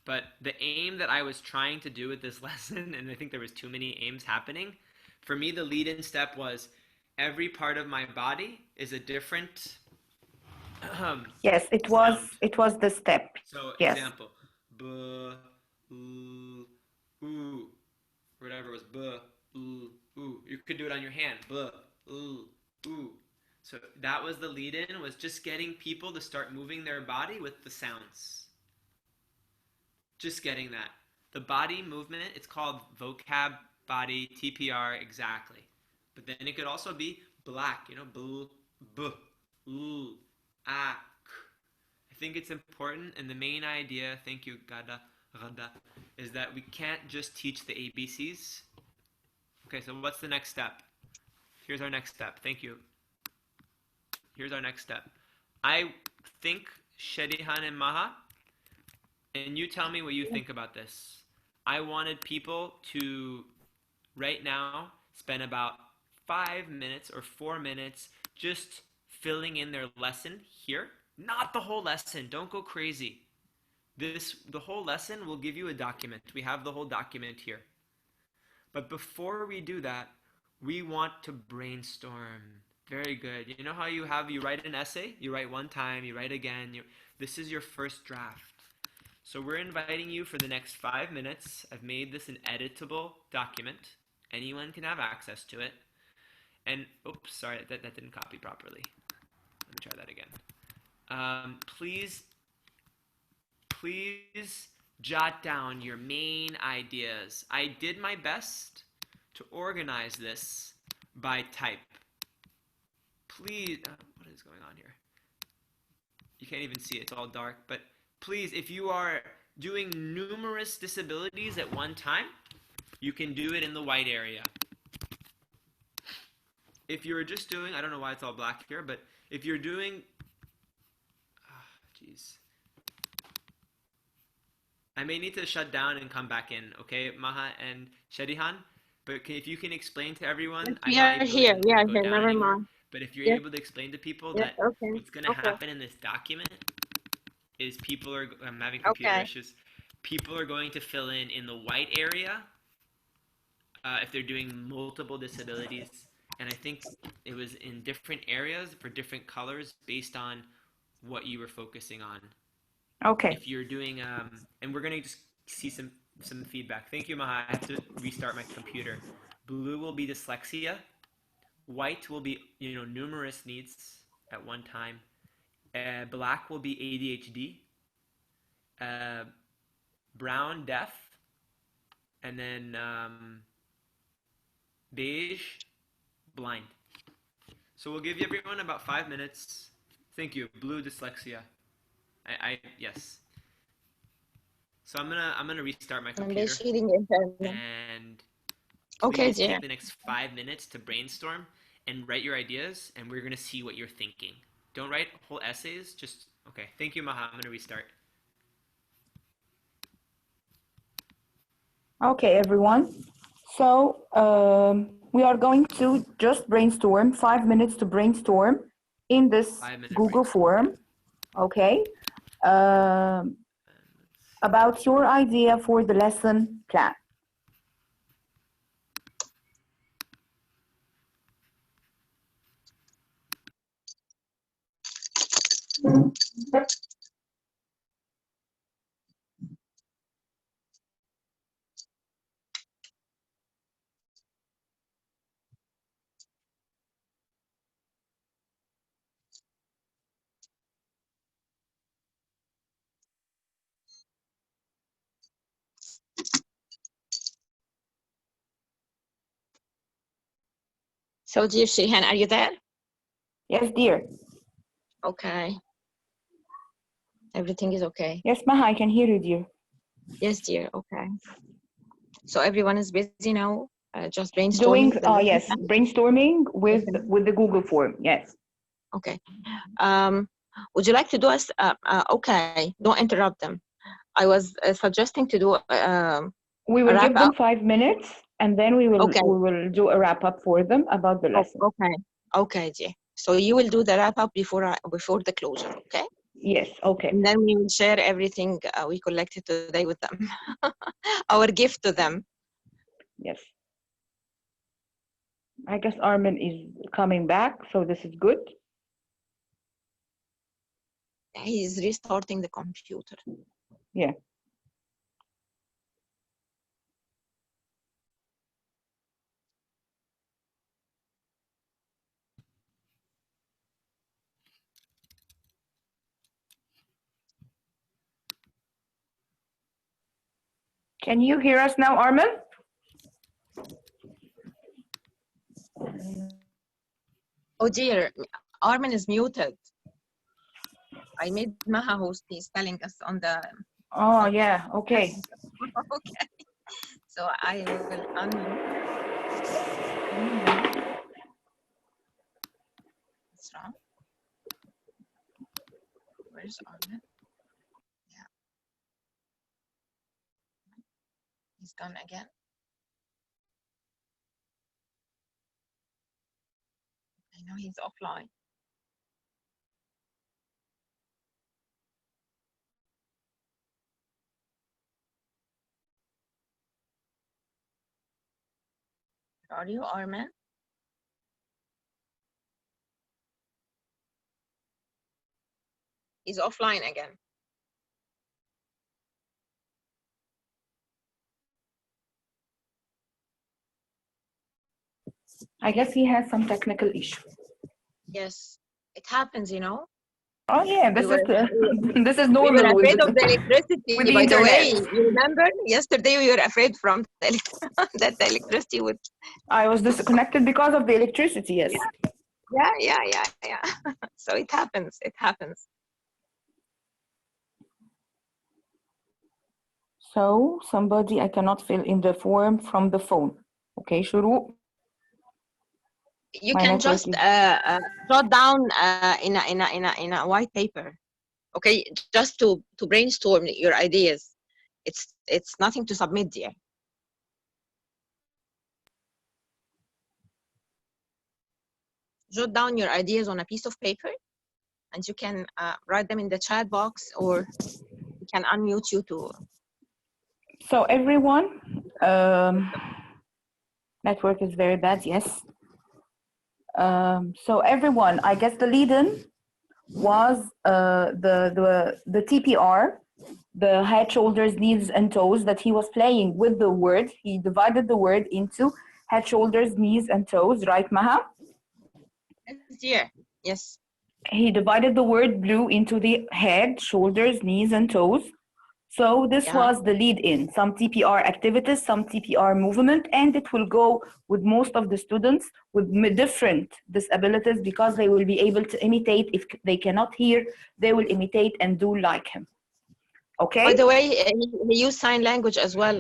but the aim that I was trying to do with this lesson, and I think there was too many aims happening, for me the lead-in step was every part of my body is a different Yes, it was the step. So yes. Example, buh, ooh, ooh, whatever was buh, ooh, ooh. You could do it on your hand, buh, ooh, ooh. So that was the lead-in, was just getting people to start moving their body with the sounds. Just getting that. The body movement, it's called vocab body, TPR, exactly. But then it could also be black, buh, buh, L, A, K. I think it's important, and the main idea, thank you, Gada, is that we can't just teach the ABCs. Okay, so what's the next step? Here's our next step. Thank you. Here's our next step. I think Shedihan and Maha, and you tell me what you think about this. I wanted people to, right now, spend about 5 minutes or 4 minutes just filling in their lesson here. Not the whole lesson. Don't go crazy. The whole lesson will give you a document. We have the whole document here. But before we do that, we want to brainstorm. Very good. You know how you write an essay? You write one time, you write again. This is your first draft. So we're inviting you for the next 5 minutes. I've made this an editable document. Anyone can have access to it. And, oops, sorry, that didn't copy properly. Let me try that again. Please jot down your main ideas. I did my best to organize this by type. Please, what is going on here? You can't even see it, it's all dark, but please, if you are doing numerous disabilities at one time, you can do it in the white area. If you're just doing, I don't know why it's all black here, but if you're doing, jeez. I may need to shut down and come back in, okay, Maha and Shedihan? But if you can explain to everyone, We are here. We are here. Never mind. But if you're Yes. able to explain to people Yes. that Okay. what's going to Okay. happen in this document is people are, I'm having computer Okay. issues, people are going to fill in the white area if they're doing multiple disabilities. And I think it was in different areas for different colors based on what you were focusing on. Okay. If you're doing, and we're going to just see some feedback. Thank you, Maha. I have to restart my computer. Blue will be dyslexia. White will be, numerous needs at one time. Black will be ADHD. Brown, deaf. And then beige, blind. So we'll give everyone about 5 minutes. Thank you. Blue, dyslexia. Yes. So I'm gonna restart my computer. And Okay, please dear. take the next 5 minutes to brainstorm and write your ideas, and we're gonna see what you're thinking. Don't write whole essays. Just okay. Thank you, Maha. I'm gonna restart. Okay, everyone. So we are going to just brainstorm, 5 minutes to brainstorm in this 5-minute Google brainstorm. form, okay, about your idea for the lesson plan. So, dear Shihan, are you there? Yes, dear. Okay. Everything is okay. Yes, Maha, I can hear you, dear. Yes, dear. Okay. So everyone is busy now, just brainstorming. Doing, yes, brainstorming with Okay. the Google form, yes. Okay. Would you like to do us? Okay. Don't interrupt them. I was suggesting to do We will a give wrap them up. 5 minutes, and then we will Okay. do a wrap up for them about the lesson. Okay. Okay, dear. So you will do the wrap up before the closure. Okay. Yes, okay. And then we will share everything we collected today with them. Our gift to them. Yes. I guess Armin is coming back, so this is good. He's restarting the computer. Yeah. Can you hear us now, Armin? Oh dear, Armin is muted. I made Maha host. He's telling us on the. Oh, yeah. Okay. Okay. So I will unmute. What's wrong? Where's Armin? Yeah. He's gone again. I know he's offline. Are you, Armin? He's offline again. I guess he has some technical issue. Yes, it happens, you know. Oh, yeah. This is this is We were normal afraid of the electricity, with the by the way. internet. You remember? Yesterday we were afraid from the that the electricity would. I was disconnected because of the electricity, yes. Yeah. So it happens. It happens. So somebody, I cannot fill in the form from the phone. Okay, Shuru. You My can network just is- jot down in a white paper. Okay, just to brainstorm your ideas. It's nothing to submit, dear. Jot down your ideas on a piece of paper, and you can write them in the chat box, or you can unmute you to. So everyone, network is very bad, yes. So everyone, I guess the lead-in was the TPR, the head, shoulders, knees, and toes that he was playing with the word. He divided the word into head, shoulders, knees, and toes, right, Maha? Yes, dear. Yes. He divided the word blue into the head, shoulders, knees, and toes. So this Yeah. was the lead-in, some TPR activities, some TPR movement, and it will go with most of the students with different disabilities because they will be able to imitate. If they cannot hear, they will imitate and do like him. Okay? By the way, he used sign language as well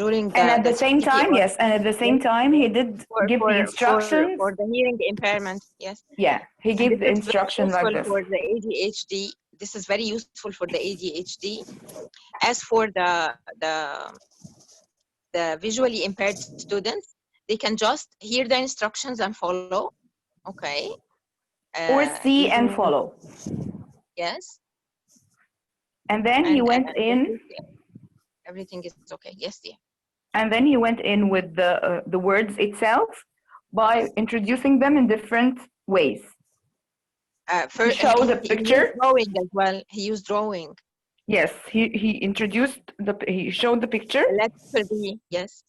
during the. And at the same TPR. time, yes, and at the same time, he did give the instructions. For the hearing impairment, yes. Yeah, he And gave this the is very instruction like useful this. for the ADHD. This is very useful for the ADHD. As for the visually impaired students, they can just hear the instructions and follow. Okay. Or see and using, follow. yes. And then he went in. Everything is okay. Yes, dear. And then he went in with the words itself by introducing them in different ways. He showed a picture. He used drawing as well. He used drawing. Yes, he introduced he showed the picture. Letter B, yes.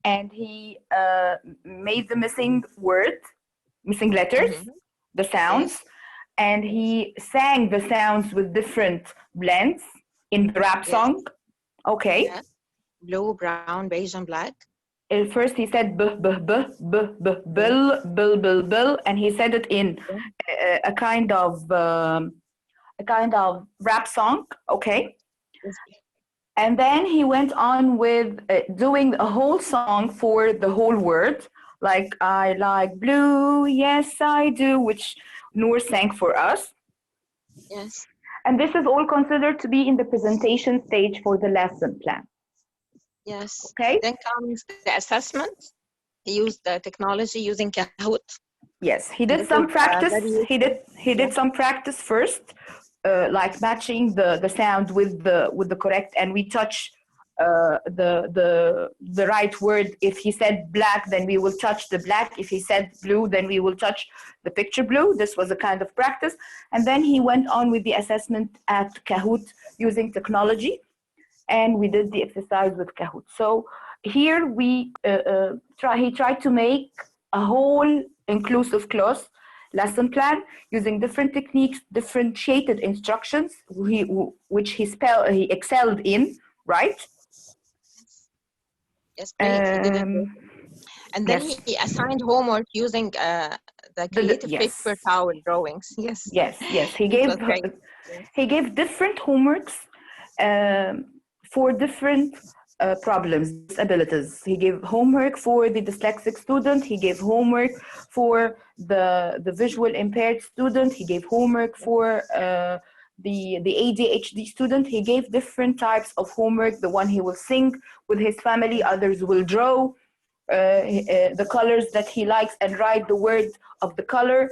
And he made the missing word, missing letters, the sounds, Yes. and he sang the sounds with different blends in the rap song. Okay. Yes. Blue, brown, beige, and black. At first he said b b b b b bill bill bill bill, and he said it in a kind of rap song. Okay. Yes. And then he went on with doing a whole song for the whole word, like I like blue, yes I do, which Noor sang for us. Yes. And this is all considered to be in the presentation stage for the lesson plan. Yes. Okay. Then comes the assessment. He used the technology using Kahoot. Yes, he did some practice. He did some practice first, like matching the sound with the correct, and we touch the right word. If he said black, then we will touch the black. If he said blue, then we will touch the picture blue. This was a kind of practice, and then he went on with the assessment at Kahoot using technology, and we did the exercise with Kahoot. So here we he tried to make a whole inclusive class lesson plan using different techniques, differentiated instructions, which he excelled in, right? Yes, great. He did it. And then yes. he assigned homework using the creative yes. paper towel drawings. Yes, Yes, yes. it was great. He gave different homeworks for different problems, disabilities. He gave homework for the dyslexic student. He gave homework for the visual impaired student. He gave homework for the ADHD student. He gave different types of homework. The one he will sing with his family, others will draw the colors that he likes and write the words of the color.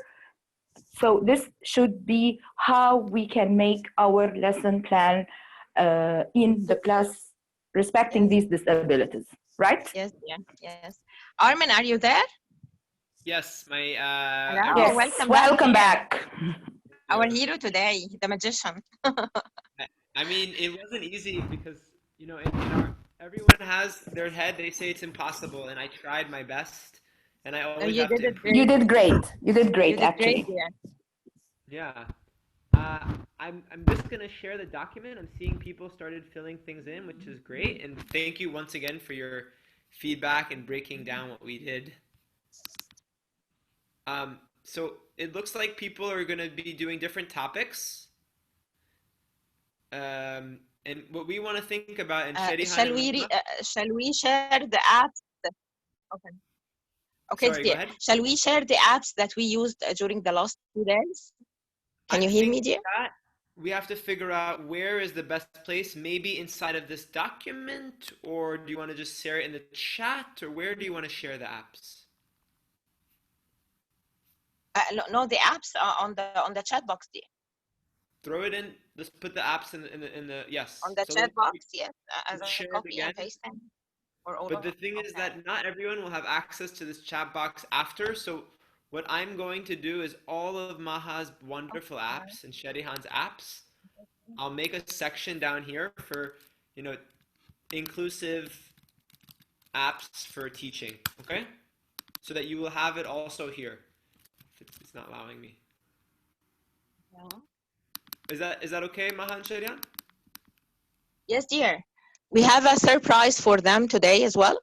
So this should be how we can make our lesson plan in the class respecting these disabilities, right? Yes, yeah, yes. Armin, are you there? Yes, my Hello, Yes, welcome back. back. Our hero today, the magician. I mean, it wasn't easy because everyone has their head. They say it's impossible, and I tried my best, and I always You have did to it improve. You did great. You did great, You did actually. great, yeah. Yeah. I'm just gonna share the document. I'm seeing people started filling things in, which is great, and thank you once again for your feedback and breaking down what we did. So it looks like people are gonna be doing different topics. And what we want to think about, and Sherihan and Shall we share the apps? Okay. Okay, sorry, go dear. ahead. Shall we share the apps that we used during the last 2 days? Can you hear me, dear? That we have to figure out where is the best place, maybe inside of this document, or do you want to just share it in the chat, or where do you want to share the apps? No, the apps are on the chat box, dear. Throw it in. Let's put the apps in the yes. On the So chat box, yes, as a share it copy and again. paste them. Or all But of the them. thing is Okay. that not everyone will have access to this chat box after. So what I'm going to do is all of Maha's wonderful apps and Sherihan's apps, I'll make a section down here for, inclusive apps for teaching, okay? So that you will have it also here. It's not allowing me. Yeah. Is that okay, Maha and Sherihan? Yes, dear. We have a surprise for them today as well.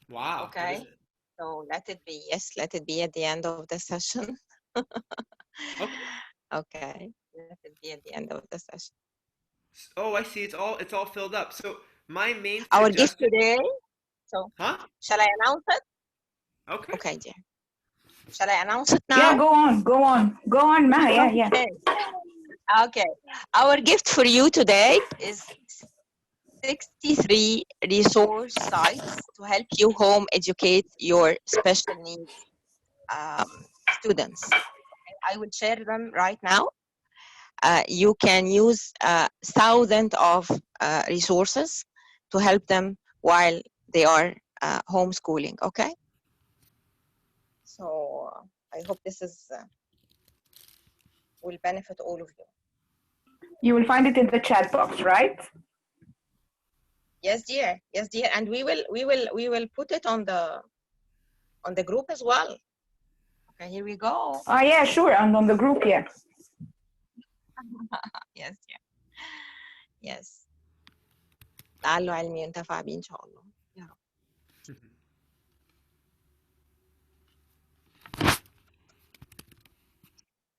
Wow. Okay. What is it? So let it be at the end of the session. Okay. Okay. Let it be at the end of the session. Oh, I see. It's all filled up. So my main Our gift suggestion. today. So shall I announce it? Okay. Okay, dear. Shall I announce it now? Yeah, go on, Maha. Yeah. Okay. Our gift for you today is 63 resource sites to help you home educate your special needs students. I will share them right now. You can use thousands of resources to help them while they are homeschooling, okay? So I hope this is will benefit all of you. You will find it in the chat box, right? Yes, dear. Yes, dear. And we will put it on the group as well. Okay, here we go. Oh, yeah, sure. And on the group, yeah. Yes, dear. Yes. لعله علمي ينتفع به إن شاء الله. يا رب.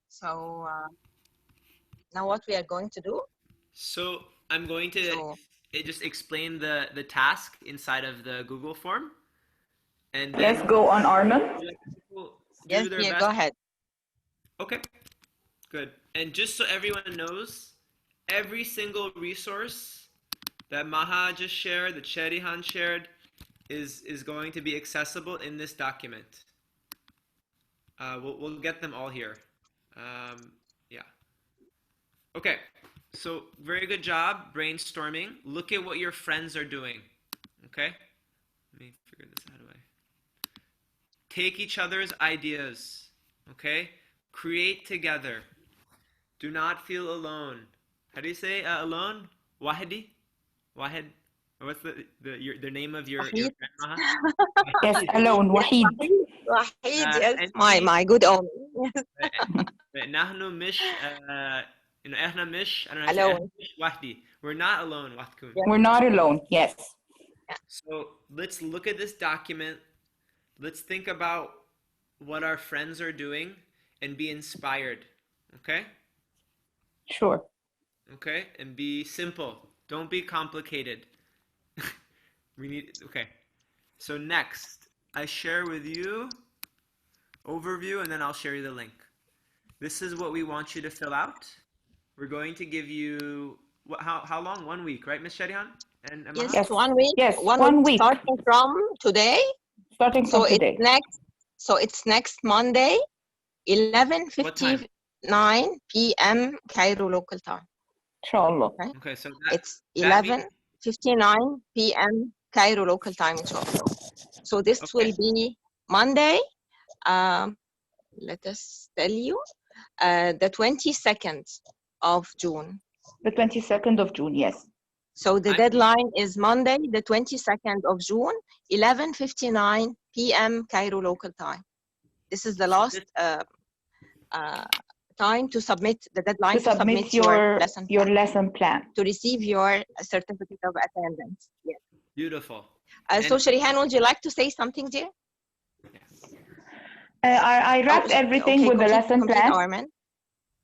So now what we are going to do? So I'm going to just explain the task inside of the Google form. And then Let's go on, Armin. Yes, dear, go ahead. Okay, good. And just so everyone knows, every single resource that Maha just shared, that Sherihan shared, is going to be accessible in this document. We'll get them all here. Yeah. Okay. So very good job brainstorming. Look at what your friends are doing. Okay. Let me figure this out. How do I take each other's ideas? Okay. Create together. Do not feel alone. How do you say alone? Wahidi? Wahid? What's the name of your friend, Maha? Yes, alone. Wahid. Wahid, yes. My good omen. نحن مش احنا مش alone. وحدي. We're not alone. We're not alone. Yes. So let's look at this document. Let's think about what our friends are doing and be inspired. Okay? Sure. Okay? And be simple. Don't be complicated. Okay. So next, I share with you overview and then I'll share you the link. This is what we want you to fill out. We're going to give you how long? 1 week, right, Miss Sherihan and Yes, Maha? Yes. 1 week. Yes. 1 week 1 week starting from today. starting So from it's today. next. So it's next Monday, What time? 11:59 p.m. Cairo local time. Inshallah. Okay, Okay, so it's that means 11:59 p.m. Cairo local time, inshallah. So this okay. will be Monday. Let us tell you, the 22nd of June. The 22nd of June. Yes. So the I'm deadline is Monday, the 22nd of June, 11:59 p.m. Cairo local time. This is the last time to submit, the deadline To to submit submit your lesson your plan, lesson plan. to receive your certificate of attendance. Yes. beautiful. So And Sharihan, would you like to say something, dear? I wrapped everything Okay, with the lesson complete, plan, Armin.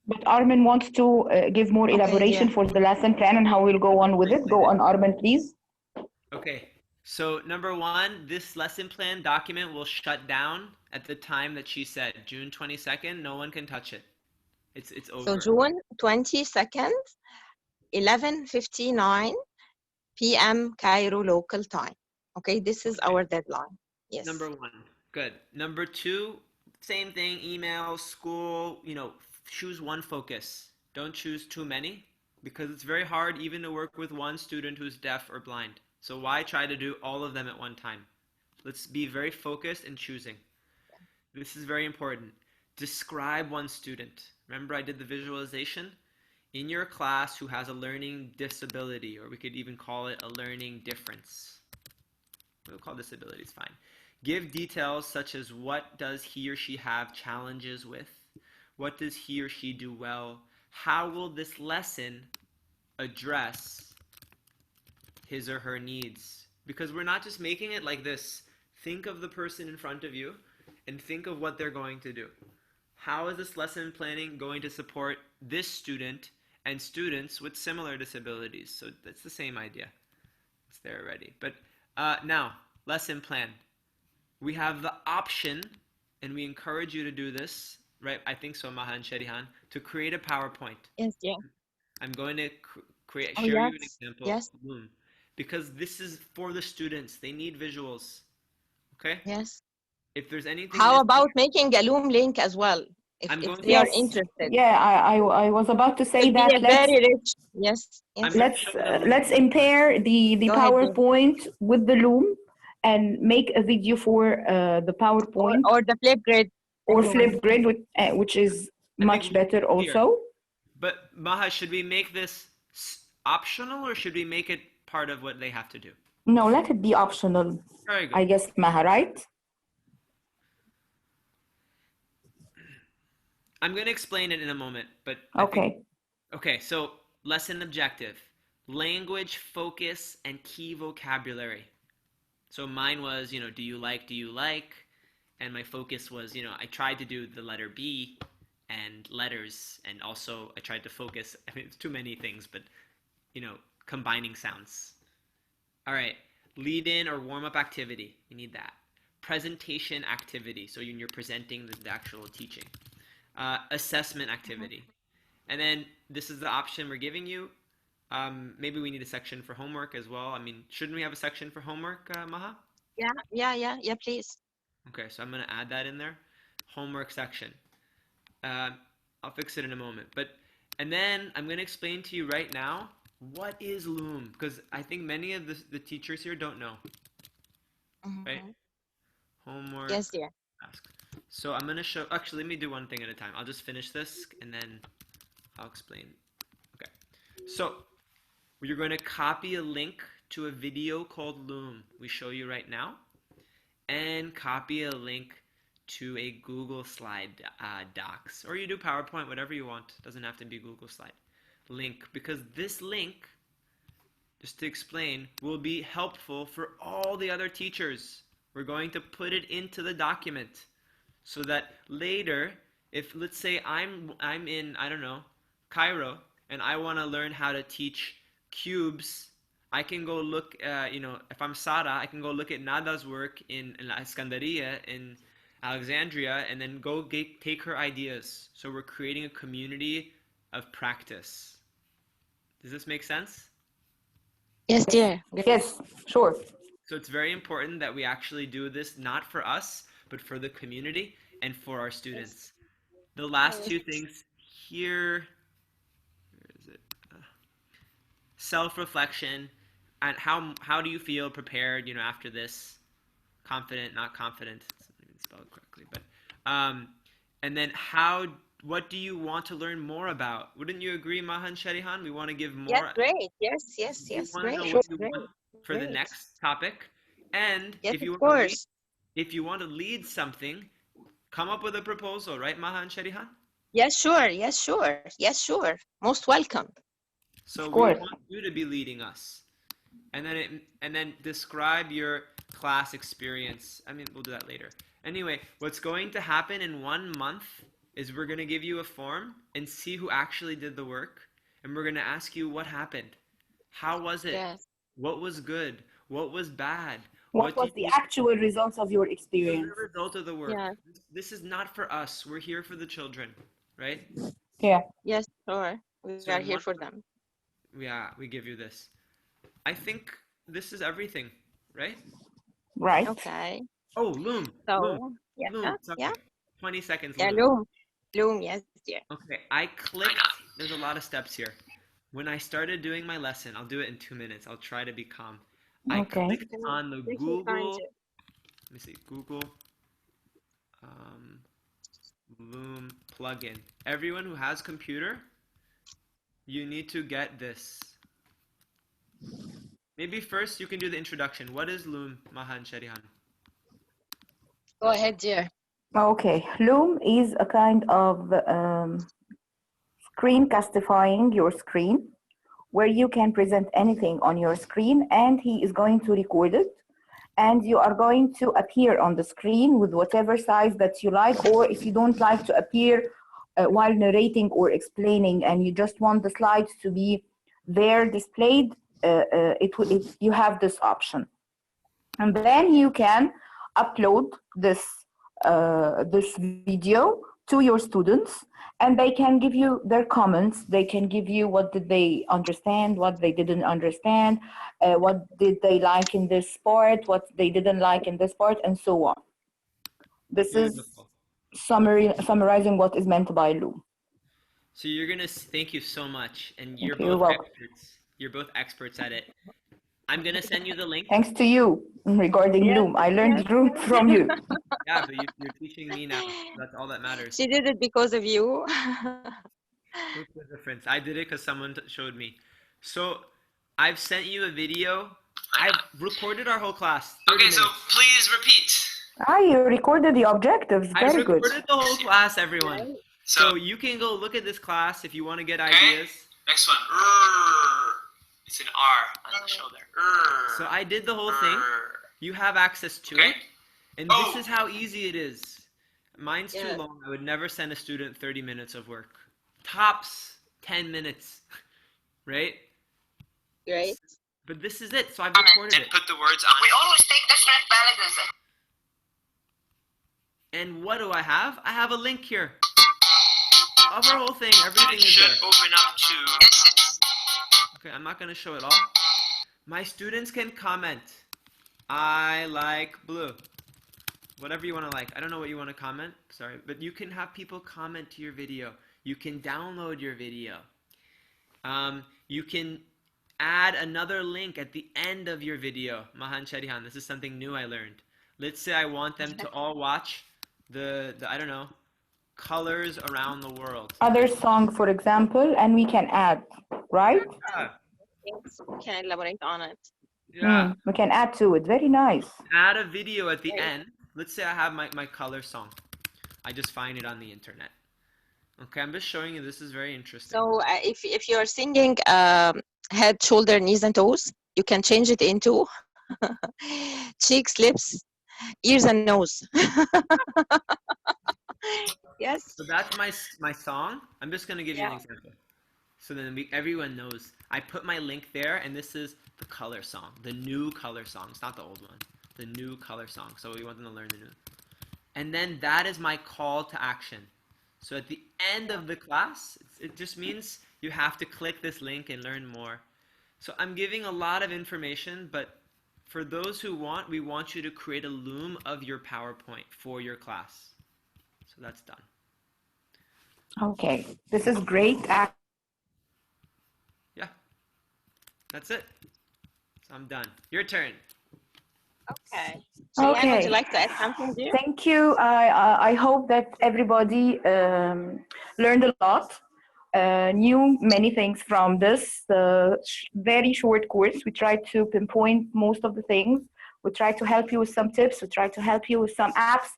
but Armin wants to give more Okay, elaboration dear. for the lesson plan and how we'll go on with it. Go on, Armin, please. okay. So number one, this lesson plan document will shut down at the time that she said, June 22nd. No one can touch it. It's over. So June 22nd, 11:59 p.m. Cairo local time. Okay, this is Okay. our deadline. Yes. Number one, good. Number two, same thing, email, school, choose one focus. Don't choose too many because it's very hard even to work with one student who's deaf or blind. So why try to do all of them at one time? Let's be very focused in choosing. This is very important. Describe one student. Remember I did the visualization? In your class who has a learning disability, or we could even call it a learning difference. We'll call disabilities fine. Give details such as what does he or she have challenges with? What does he or she do well? How will this lesson address his or her needs? Because we're not just making it like this. Think of the person in front of you and think of what they're going to do. How is this lesson planning going to support this student and students with similar disabilities? So that's the same idea. It's there already. But now, lesson plan. We have the option, and we encourage you to do this, right? I think so, Maha and Sherihan, to create a PowerPoint. Yes, yeah. I'm going to Oh, share you an yes. example. Yes. Because this is for the students. They need visuals. Okay? Yes. If there's anything How missing, about making a Loom link as well, if they are interested? Yeah, I was about to say It'll be that. a very rich. Yes. I'm going to show the link. Let's impair the Go ahead, dear. PowerPoint with the Loom and make a video for the PowerPoint Or the Flipgrid. or Flipgrid, which is much better also. But Maha, should we make this optional or should we make it part of what they have to do? No, let it be optional. Very good. I guess, Maha, right? I'm going to explain it in a moment, but Okay. Okay, so lesson objective. Language, focus, and key vocabulary. So mine was, do you like? And my focus was, I tried to do the letter B and letters, and also I tried to focus, it's too many things, but, combining sounds. All right, lead in or warm up activity, you need that. Presentation activity, so when you're presenting the actual teaching. Assessment activity. And then this is the option we're giving you. Maybe we need a section for homework as well. I mean, shouldn't we have a section for homework, Maha? Yeah, please. Okay, so I'm going to add that in there. Homework section. I'll fix it in a moment. And then I'm going to explain to you right now, what is Loom? Because I think many of the teachers here don't know. Right? Homework. Yes, dear. Task. So I'm going to show, actually, let me do one thing at a time. I'll just finish this and then I'll explain. Okay. So you're going to copy a link to a video called Loom. We show you right now. And copy a link to a Google Slide Docs. Or you do PowerPoint, whatever you want. It doesn't have to be Google Slide. Link. Because this link, just to explain, will be helpful for all the other teachers. We're going to put it into the document. so that later, if let's say I'm in, I don't know, Cairo, and I want to learn how to teach cubes, I can go look, if I'm Sara, I can go look at Nada's work in Iskandariya, in Alexandria, and then go take her ideas. So we're creating a community of practice. Does this make sense? Yes, dear. Yes, sure. So it's very important that we actually do this not for us, but for the community and for our students. The last two things here, where is it? Self-reflection, and how do you feel prepared, after this? Confident, not confident. It's not even spelled correctly, but and then what do you want to learn more about? Wouldn't you agree, Mahan Sharihan? We want to give more. Yes, great. Yes, You want to great. know what you Great. want for the Great. next topic, and Yes, if you of want to lead, course. if you want to lead something, come up with a proposal, right, Mahan Sharihan? Yes, sure. Yes, sure. Yes, sure. Most welcome. So Of we course. want you to be leading us, and then describe your class experience. I mean, we'll do that later. Anyway, what's going to happen in 1 month is we're going to give you a form and see who actually did the work, and we're going to ask you what happened. How was it? Yes. What was good? What was bad? What was did the you actual results of your the experience? result of the work? Yeah. This is not for us. We're here for the children, right? Yeah. Yes, sure. We So are in here 1 for month, them. yeah, we give you this. I think this is everything, right? Right. Okay. Oh, Loom. So, yeah. Sorry. Yeah. 20 seconds, Yeah, Loom. Loom. Loom, yes, dear. Okay, I clicked. There's a lot of steps here. When I started doing my lesson, I'll do it in 2 minutes. I'll try to be calm. I Okay. clicked on the Let me find Google. you. Let me see. Google um, Loom plugin. Everyone who has computer, you need to get this. Maybe first you can do the introduction. What is Loom, Mahan Sharihan? Go ahead, dear. Okay. Loom is a kind of screencastifying your screen where you can present anything on your screen and he is going to record it. And you are going to appear on the screen with whatever size that you like, or if you don't like to appear while narrating or explaining and you just want the slides to be there displayed, you have this option. And then you can upload this video to your students, and they can give you their comments. They can give you what did they understand, what they didn't understand, what did they like in this part, what they didn't like in this part, and so on. This is Beautiful. summarizing what is meant by Loom. So you're gonna thank you so much, and you're You're both welcome. experts. You're both experts at it. I'm gonna send you the link. Thanks to you regarding Yes, Loom. I learned yes, Loom from you. Yeah, but you're teaching me now. That's all that matters. She did it because of you. What's the difference? I did it because someone showed me. So I've sent you a video. I've recorded our whole class. 30 minutes. Please repeat. You recorded the objectives. I Very good. recorded the whole class, everyone. So you can go look at this class if you want to get ideas. Next one. It's an R on the shoulder. So I did the whole thing. You have access to it. And this is how easy it is. Mine's too long. I would never send a student 30 minutes of work. Tops 10 minutes. Right? Great. But this is it. So I've recorded it. Put the words on. We always take different balances. And what do I have? I have a link here. Of our whole thing. Everything is there. Open up to. Okay, I'm not going to show it all. My students can comment. I like blue. Whatever you want to like. I don't know what you want to comment. Sorry. But you can have people comment to your video. You can download your video. You can add another link at the end of your video. Mahan Sharihan, this is something new I learned. Let's say I want them to all watch the I don't know, colors around the world. Other song, for example, and we can add, right? Yeah. Can elaborate on it. Yeah. We can add to it. Very nice. Add a video at the end. Let's say I have my color song. I just find it on the internet. Okay, I'm just showing you. This is very interesting. So if you're singing head, shoulder, knees, and toes, you can change it into cheeks, lips, ears, and nose. Yes. So that's my song. I'm just gonna give you an Yeah. example. So then everyone knows. I put my link there, and this is the color song, the new color song. It's not the old one. The new color song. So we want them to learn the new. And then that is my call to action. So at the end of the class, it just means you have to click this link and learn more. So I'm giving a lot of information, but for those who want, we want you to create a loom of your PowerPoint for your class. So that's done. Okay, this is great. Yeah, that's it. So I'm done. Your turn. Okay. Cheyenne, would you Okay, like to add something, dear? thank you. I hope that everybody learned a lot, knew many things from this very short course. We tried to pinpoint most of the things. We tried to help you with some tips. We tried to help you with some apps.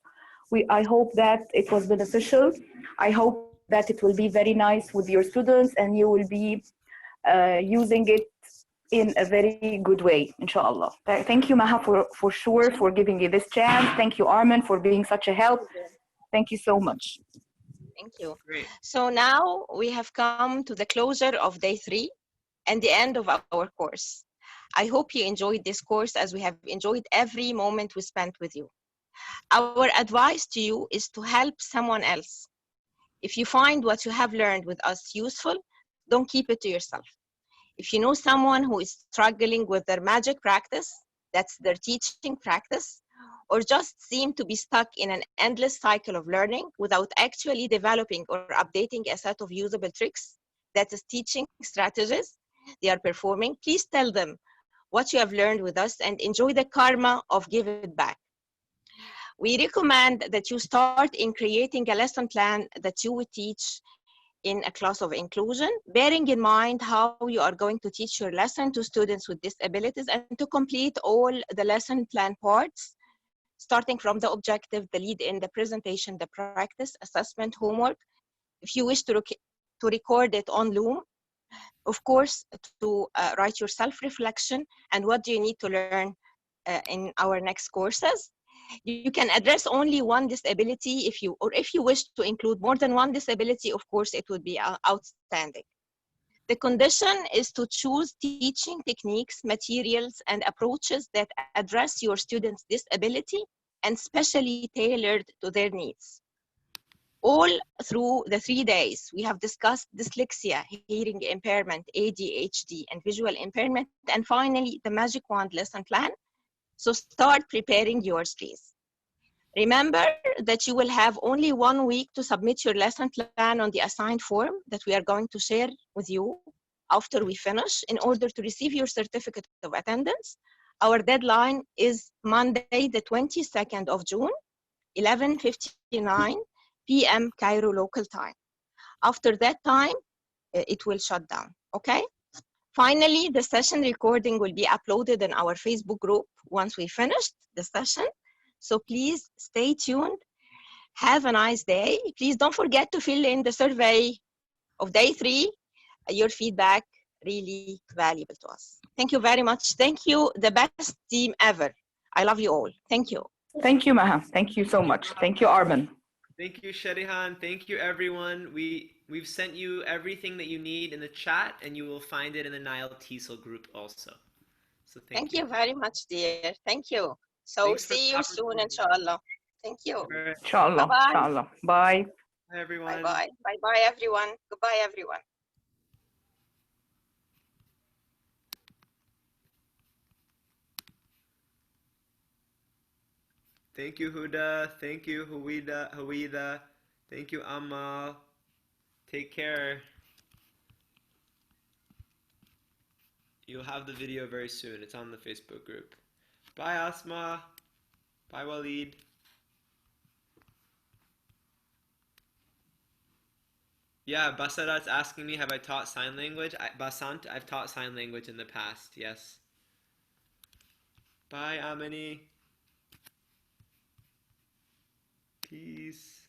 I hope that it was beneficial. I hope that it will be very nice with your students and you will be using it in a very good way, inshallah. Thank you, Maha, for sure, for giving you this chance. Thank you, Armin, for being such a help. Thank you so much. Thank you. Great. So now we have come to the closure of day 3 and the end of our course. I hope you enjoyed this course as we have enjoyed every moment we spent with you. Our advice to you is to help someone else. If you find what you have learned with us useful, don't keep it to yourself. If you know someone who is struggling with their magic practice, that's their teaching practice, or just seem to be stuck in an endless cycle of learning without actually developing or updating a set of usable tricks, that is teaching strategies they are performing, please tell them what you have learned with us and enjoy the karma of give it back. We recommend that you start in creating a lesson plan that you would teach in a class of inclusion, bearing in mind how you are going to teach your lesson to students with disabilities and to complete all the lesson plan parts, starting from the objective, the lead-in, the presentation, the practice, assessment, homework. If you wish to record it on Loom, of course, to write your self-reflection and what do you need to learn in our next courses. You can address only one disability if you wish to include more than one disability, of course, it would be outstanding. The condition is to choose teaching techniques, materials, and approaches that address your students' disability and specially tailored to their needs. All through the 3 days, we have discussed dyslexia, hearing impairment, ADHD, and visual impairment, and finally, the Magic Wand lesson plan. So start preparing yours, please. Remember that you will have only 1 week to submit your lesson plan on the assigned form that we are going to share with you after we finish in order to receive your certificate of attendance. Our deadline is Monday, the 22nd of June, 11:59 p.m. Cairo local time. After that time, it will shut down, okay? Finally, the session recording will be uploaded in our Facebook group once we finish the session. So please stay tuned. Have a nice day. Please don't forget to fill in the survey of day 3. Your feedback really valuable to us. Thank you very much. Thank you, the best team ever. I love you all. Thank you. Thank you, Maha. Thank you so much. Thank you, Armin. Thank you, Sherihan. Thank you, everyone. We've sent you everything that you need in the chat, and you will find it in the Nile TESOL group also. So Thank you very much, dear. Thank you. So Thanks for see the you soon, opportunity. inshallah. Thank you. Inshallah. Bye-bye. Inshallah. Bye. Bye, everyone. Bye-bye. Bye-bye, everyone. Goodbye, everyone. Thank you, Huda. Thank you, Huida. Thank you, Amal. Take care. You'll have the video very soon. It's on the Facebook group. Bye, Asma. Bye, Waleed. Yeah, Basarat's asking me, have I taught sign language? Basant, I've taught sign language in the past, yes. Bye, Amani. Peace.